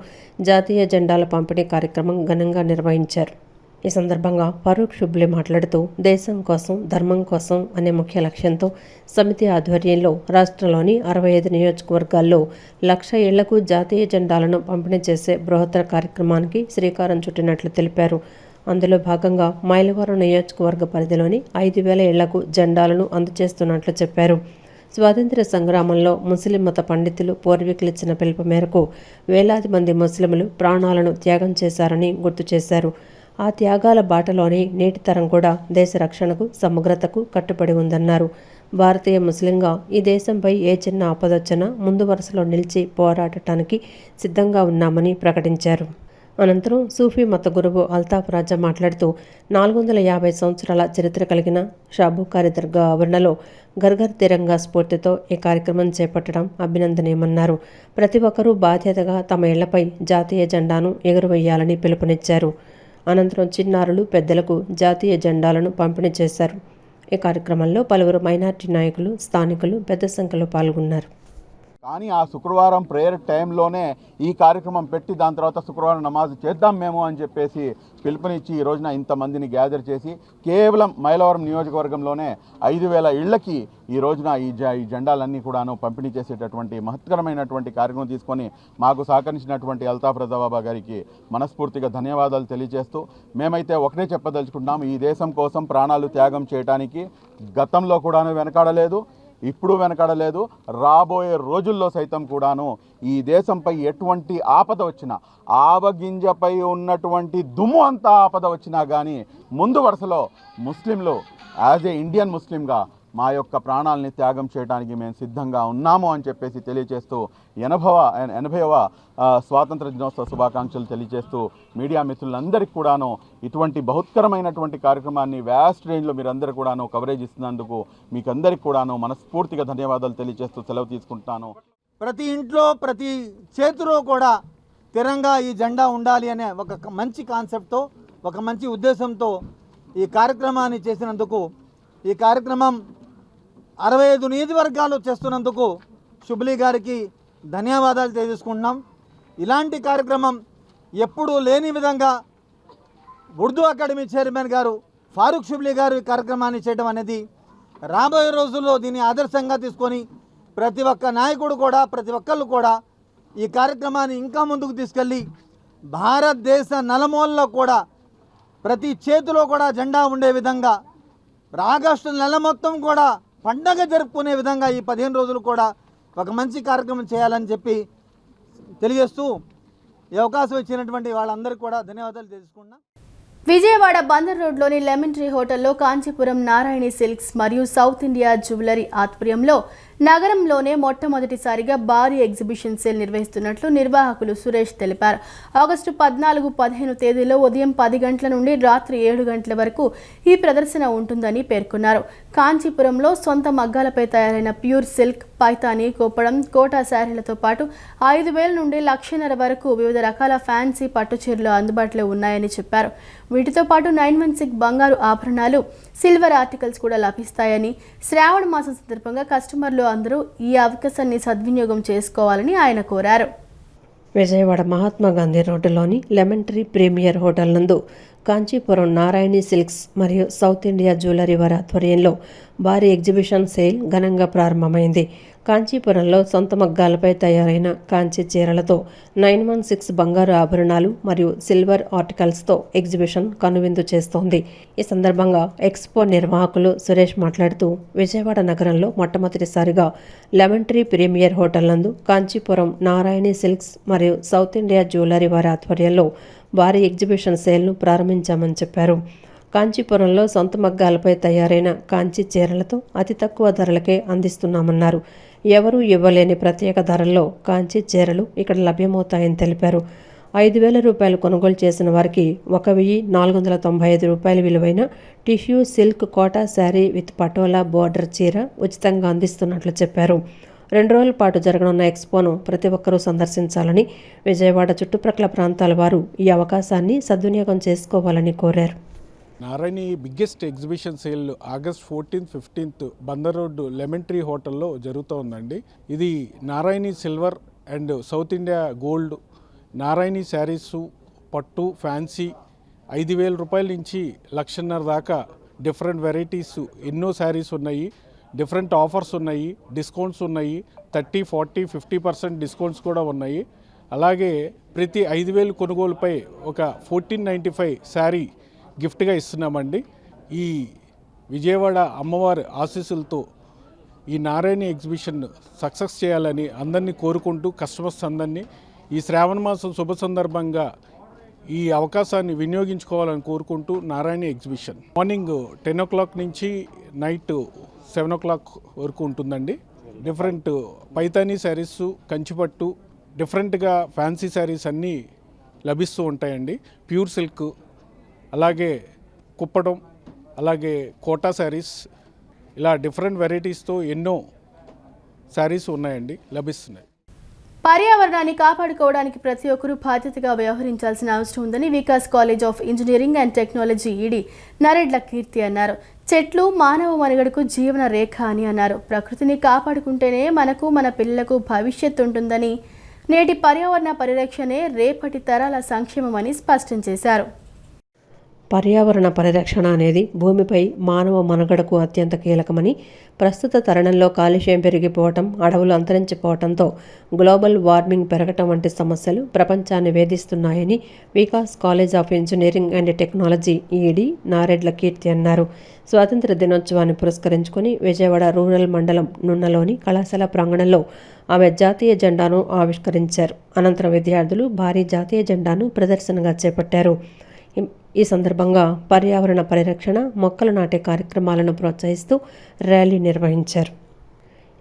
జాతీయ జెండాల పంపిణీ కార్యక్రమం ఘనంగా నిర్వహించారు. ఈ సందర్భంగా ఫరూక్ షుబ్లీ మాట్లాడుతూ దేశం కోసం ధర్మం కోసం అనే ముఖ్య లక్ష్యంతో సమితి ఆధ్వర్యంలో రాష్ట్రంలోని 65 నియోజకవర్గాల్లో 1,00,000 ఇళ్లకు జాతీయ జెండాలను పంపిణీ చేసే బృహత్తర కార్యక్రమానికి శ్రీకారం చుట్టినట్లు తెలిపారు. అందులో భాగంగా మైలవరం నియోజకవర్గ పరిధిలోని 5,000 ఇళ్లకు జెండాలను అందజేస్తున్నట్లు చెప్పారు. స్వాతంత్ర్య సంగ్రామంలో ముస్లిం మత పండితులు పూర్వీకులిచ్చిన పిలుపు మేరకు వేలాది మంది ముస్లింలు ప్రాణాలను త్యాగం చేశారని గుర్తు చేశారు. ఆ త్యాగాల బాటలోనే నేటి తరం కూడా దేశ రక్షణకు సమగ్రతకు కట్టుబడి ఉందన్నారు. భారతీయ ముస్లింగా ఈ దేశంపై ఏ చిన్న ఆపదొచ్చినా ముందు వరుసలో నిలిచి పోరాడటానికి సిద్ధంగా ఉన్నామని ప్రకటించారు. అనంతరం సూఫీ మత గురువు అల్తాఫ్ రాజా మాట్లాడుతూ 450 సంవత్సరాల చరిత్ర కలిగిన షాబుకారి దర్గా ఆవరణలో ఘర్ తిరంగా స్ఫూర్తితో ఈ కార్యక్రమం చేపట్టడం అభినందనీయమన్నారు. ప్రతి ఒక్కరూ బాధ్యతగా తమ ఇళ్లపై జాతీయ జెండాను ఎగురవేయాలని పిలుపునిచ్చారు. అనంతరం చిన్నారులు పెద్దలకు జాతీయ జెండాలను పంపిణీ చేశారు. ఈ కార్యక్రమంలో పలువురు మైనార్టీ నాయకులు, స్థానికులు పెద్ద సంఖ్యలో పాల్గొన్నారు. కానీ ఆ శుక్రవారం ప్రేయర్ టైంలోనే ఈ కార్యక్రమం పెట్టి దాని తర్వాత శుక్రవారం నమాజ్ చేద్దాం మేము అని చెప్పేసి పిలుపునిచ్చి ఈ రోజున ఇంతమందిని గ్యాదర్ చేసి కేవలం మైలవరం నియోజకవర్గంలోనే 5,000 ఇళ్లకి ఈ రోజున ఈ జెండాలన్నీ కూడాను పంపిణీ చేసేటటువంటి మహత్తరమైనటువంటి కార్యక్రమం తీసుకొని మాకు సహకరించినటువంటి అల్తాఫ్ రజా బాబా గారికి మనస్ఫూర్తిగా ధన్యవాదాలు తెలియజేస్తూ మేమైతే ఒకటే చెప్పదలుచుకుంటున్నాం, ఈ దేశం కోసం ప్రాణాలు త్యాగం చేయడానికి గతంలో కూడాను వెనకాడలేదు, ఇప్పుడు వెనకాడలేదు, రాబోయే రోజుల్లో సైతం కూడాను ఈ దేశంపై ఎటువంటి ఆపద వచ్చినా, ఆవగింజపై ఉన్నటువంటి దుమ్ము అంతా ఆపద వచ్చినా కానీ ముందు వరుసలో ముస్లింలు యాజ్ ఏ ఇండియన్ ముస్లింగా మా యొక్క ప్రాణాలని త్యాగం చేయడానికి మేము సిద్ధంగా ఉన్నాము అని చెప్పేసి తెలియజేస్తూ 80వ స్వాతంత్ర దినోత్సవ శుభాకాంక్షలు తెలియజేస్తూ మీడియా మిత్రులందరికీ కూడాను ఇటువంటి బహుత్కరమైనటువంటి కార్యక్రమాన్ని వ్యాస్ట్ రేంజ్లో మీరందరూ కూడాను కవరేజ్ ఇస్తున్నందుకు మీకు అందరికీ కూడాను మనస్ఫూర్తిగా ధన్యవాదాలు తెలియజేస్తూ సెలవు తీసుకుంటాను. ప్రతి ఇంట్లో ప్రతి చేతిలో కూడా తిరంగా ఈ జెండా ఉండాలి అనే ఒక మంచి కాన్సెప్ట్తో, ఒక మంచి ఉద్దేశంతో ఈ కార్యక్రమాన్ని చేసినందుకు, ఈ కార్యక్రమం 65 నియోజకవర్గాలు చేస్తున్నందుకు షుబ్లీ గారికి ధన్యవాదాలు తెలియజేసుకుంటున్నాం. ఇలాంటి కార్యక్రమం ఎప్పుడూ లేని విధంగా ఉర్దూ అకాడమీ చైర్మన్ గారు ఫారూక్ షుబ్లీ గారు ఈ కార్యక్రమాన్ని చేయడం అనేది రాబోయే రోజుల్లో దీన్ని ఆదర్శంగా తీసుకొని ప్రతి ఒక్క నాయకుడు కూడా, ప్రతి ఒక్కళ్ళు కూడా ఈ కార్యక్రమాన్ని ఇంకా ముందుకు తీసుకెళ్ళి భారతదేశ నలుమూలలో కూడా ప్రతి చేతిలో కూడా జెండా ఉండే విధంగా, ఆగస్టు నెల మొత్తం కూడా పండగ జరుపుకునే విధంగా ఈ 15 రోజులు కూడా ఒక మంచి కార్యక్రమం చేయాలని చెప్పి తెలియజేస్తూ ఈ అవకాశం ఇచ్చినటువంటి వాళ్ళందరికీ కూడా ధన్యవాదాలు తెలుసుకున్నా. విజయవాడ బందర్ రోడ్లోని లెమన్ ట్రీ హోటల్లో కాంచీపురం నారాయణి సిల్క్స్ మరియు సౌత్ ఇండియా జ్యువెలరీ ఆధ్వర్యంలో నగరంలోనే మొట్టమొదటిసారిగా భారీ ఎగ్జిబిషన్ సేల్ నిర్వహిస్తున్నట్లు నిర్వాహకులు సురేష్ తెలిపారు. ఆగస్టు 14, 15 తేదీలో ఉదయం 10 గంటల నుండి రాత్రి 7 గంటల వరకు ఈ ప్రదర్శన ఉంటుందని పేర్కొన్నారు. కాంచీపురంలో సొంత మగ్గాలపై తయారైన ప్యూర్ సిల్క్, పైతాని, కోపడం, కోటా శారీలతో పాటు 5,000 నుండి 1,50,000 వరకు వివిధ రకాల ఫ్యాన్సీ పట్టు చీరలు అందుబాటులో ఉన్నాయని చెప్పారు. వీటితో పాటు 916 బంగారు ఆభరణాలు, సిల్వర్ ఆర్టికల్స్ కూడా లభిస్తాయని, శ్రావణ మాసం సందర్భంగా కస్టమర్లు అందరూ ఈ అవకాశాన్ని సద్వినియోగం చేసుకోవాలని ఆయన కోరారు. విజయవాడ మహాత్మా గాంధీ రోడ్డులోని లెమన్ ట్రీ ప్రీమియర్ హోటల్ నందు కాంచీపురం నారాయణి సిల్క్స్ మరియు సౌత్ ఇండియా జ్యువెలరీ వారి ఆధ్వర్యంలో భారీ ఎగ్జిబిషన్ సేల్ ఘనంగా ప్రారంభమైంది. కాంచీపురంలో సొంత మగ్గాలపై తయారైన కాంచీ చీరలతో 916 బంగారు ఆభరణాలు మరియు సిల్వర్ ఆర్టికల్స్తో ఎగ్జిబిషన్ కనువిందు చేస్తోంది. ఈ సందర్భంగా ఎక్స్పో నిర్వాహకులు సురేష్ మాట్లాడుతూ విజయవాడ నగరంలో మొట్టమొదటిసారిగా లెమన్ ట్రీ ప్రీమియర్ హోటల్ నందు కాంచీపురం నారాయణి సిల్క్స్ మరియు సౌత్ ఇండియా జ్యువెలరీ వారి ఆధ్వర్యంలో భారీ ఎగ్జిబిషన్ సేల్ను ప్రారంభించామని చెప్పారు. కాంచీపురంలో సొంత మగ్గాలపై తయారైన కాంచీ చీరలతో అతి తక్కువ ధరలకే అందిస్తున్నామన్నారు. ఎవరూ ఇవ్వలేని ప్రత్యేక ధరల్లో కాంచీ చీరలు ఇక్కడ లభ్యమవుతాయని తెలిపారు. 5,000 రూపాయలు కొనుగోలు చేసిన వారికి 1,495 రూపాయల విలువైన tissue silk Kota saree with Patola border చీర ఉచితంగా అందిస్తున్నట్లు చెప్పారు. 2 రోజుల పాటు జరగనున్న ఎక్స్పోను ప్రతి ఒక్కరూ సందర్శించాలని, విజయవాడ చుట్టుప్రక్కల ప్రాంతాల వారు ఈ అవకాశాన్ని సద్వినియోగం చేసుకోవాలని కోరారు. Narayani biggest exhibition sale August 14, 15 Bandar road lemon tree హోటల్లో జరుగుతూ ఉందండి. ఇది Narayani silver and south India gold, Narayani saris, పట్టు, ఫ్యాన్సీ, 5,000 రూపాయల నుంచి 1,50,000 దాకా డిఫరెంట్ వెరైటీస్ ఎన్నో శారీస్ ఉన్నాయి. డిఫరెంట్ ఆఫర్స్ ఉన్నాయి, డిస్కౌంట్స్ ఉన్నాయి. 30, 40, 50% డిస్కౌంట్స్ కూడా ఉన్నాయి. అలాగే ప్రతి 5,000 కొనుగోలుపై ఒక 1495 శారీ గిఫ్ట్గా ఇస్తున్నామండి. ఈ విజయవాడ అమ్మవారి ఆశీస్సులతో ఈ నారాయణి ఎగ్జిబిషన్ సక్సెస్ చేయాలని అందరినీ కోరుకుంటూ కస్టమర్స్ అందరినీ ఈ శ్రావణ మాసం శుభ సందర్భంగా ఈ అవకాశాన్ని వినియోగించుకోవాలని కోరుకుంటూ నారాయణి ఎగ్జిబిషన్ మార్నింగ్ 10 o'clock నుంచి నైట్ 7 o'clock వరకు ఉంటుందండి. డిఫరెంట్ పైతానీ శారీస్, కంచిపట్టు, డిఫరెంట్గా ఫ్యాన్సీ శారీస్ అన్నీ లభిస్తూ ఉంటాయండి. ప్యూర్ సిల్క్, అలాగే కుప్పడం, అలాగే కోటా శారీస్, ఇలా డిఫరెంట్ వెరైటీస్తో ఎన్నో శారీస్ ఉన్నాయండి, లభిస్తున్నాయి. పర్యావరణాన్ని కాపాడుకోవడానికి ప్రతి ఒక్కరూ బాధ్యతగా వ్యవహరించాల్సిన అవసరం ఉందని Vikas college of engineering and technology ED Naredla Keerthi అన్నారు. చెట్లు మానవ మనుగడకు జీవన రేఖ అని అన్నారు. ప్రకృతిని కాపాడుకుంటేనే మనకు, మన పిల్లలకు భవిష్యత్తు ఉంటుందని, నేటి పర్యావరణ పరిరక్షణే రేపటి తరాల సంక్షేమమని స్పష్టం చేశారు. పర్యావరణ పరిరక్షణ అనేది భూమిపై మానవ మనుగడకు అత్యంత కీలకమని, ప్రస్తుత తరుణంలో కాలుష్యం పెరిగిపోవటం, అడవులు అంతరించిపోవడంతో గ్లోబల్ వార్మింగ్ పెరగటం వంటి సమస్యలు ప్రపంచాన్ని వేధిస్తున్నాయని Vikas college of engineering and technology ED Naredla Keerthi అన్నారు. స్వాతంత్ర దినోత్సవాన్ని పురస్కరించుకొని విజయవాడ రూరల్ మండలం నున్నలోని కళాశాల ప్రాంగణంలో ఆమె జాతీయ జెండాను ఆవిష్కరించారు. అనంతరం విద్యార్థులు భారీ జాతీయ జెండాను ప్రదర్శనగా చేపట్టారు. ఈ సందర్భంగా పర్యావరణ పరిరక్షణ, మొక్కలు నాటే కార్యక్రమాలను ప్రోత్సహిస్తూ ర్యాలీ నిర్వహించారు.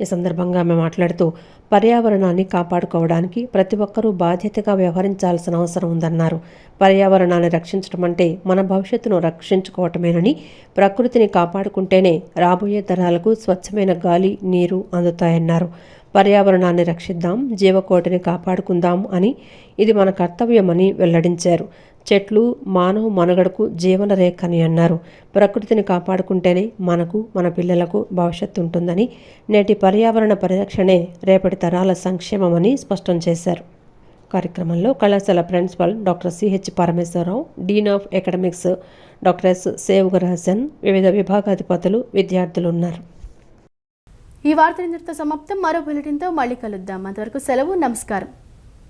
ఈ సందర్భంగా ఆమె మాట్లాడుతూ పర్యావరణాన్ని కాపాడుకోవడానికి ప్రతి ఒక్కరూ బాధ్యతగా వ్యవహరించాల్సిన అవసరం ఉందన్నారు. పర్యావరణాన్ని రక్షించడం అంటే మన భవిష్యత్తును రక్షించుకోవటమేనని, ప్రకృతిని కాపాడుకుంటేనే రాబోయే తరాలకు స్వచ్ఛమైన గాలి, నీరు అందుతాయన్నారు. పర్యావరణాన్ని రక్షిద్దాం, జీవకోటిని కాపాడుకుందాం అని, ఇది మన కర్తవ్యమని వెల్లడించారు. చెట్లు మానవ మనుగడకు జీవన రేఖ అని అన్నారు. ప్రకృతిని కాపాడుకుంటేనే మనకు, మన పిల్లలకు భవిష్యత్తు ఉంటుందని, నేటి పర్యావరణ పరిరక్షణే రేపటి తరాల సంక్షేమమని స్పష్టం చేశారు. కార్యక్రమంలో కళాశాల principal doctor CH Parameswararao, dean of academics doctor S Sevugarajan, వివిధ విభాగాధిపతులు, విద్యార్థులు ఉన్నారు. ఈ వార్త ఇంతటితో సమాప్తం. మరో బులెటిన్తో మళ్ళీ కలుద్దాం. అంతవరకు సెలవు. నమస్కారం.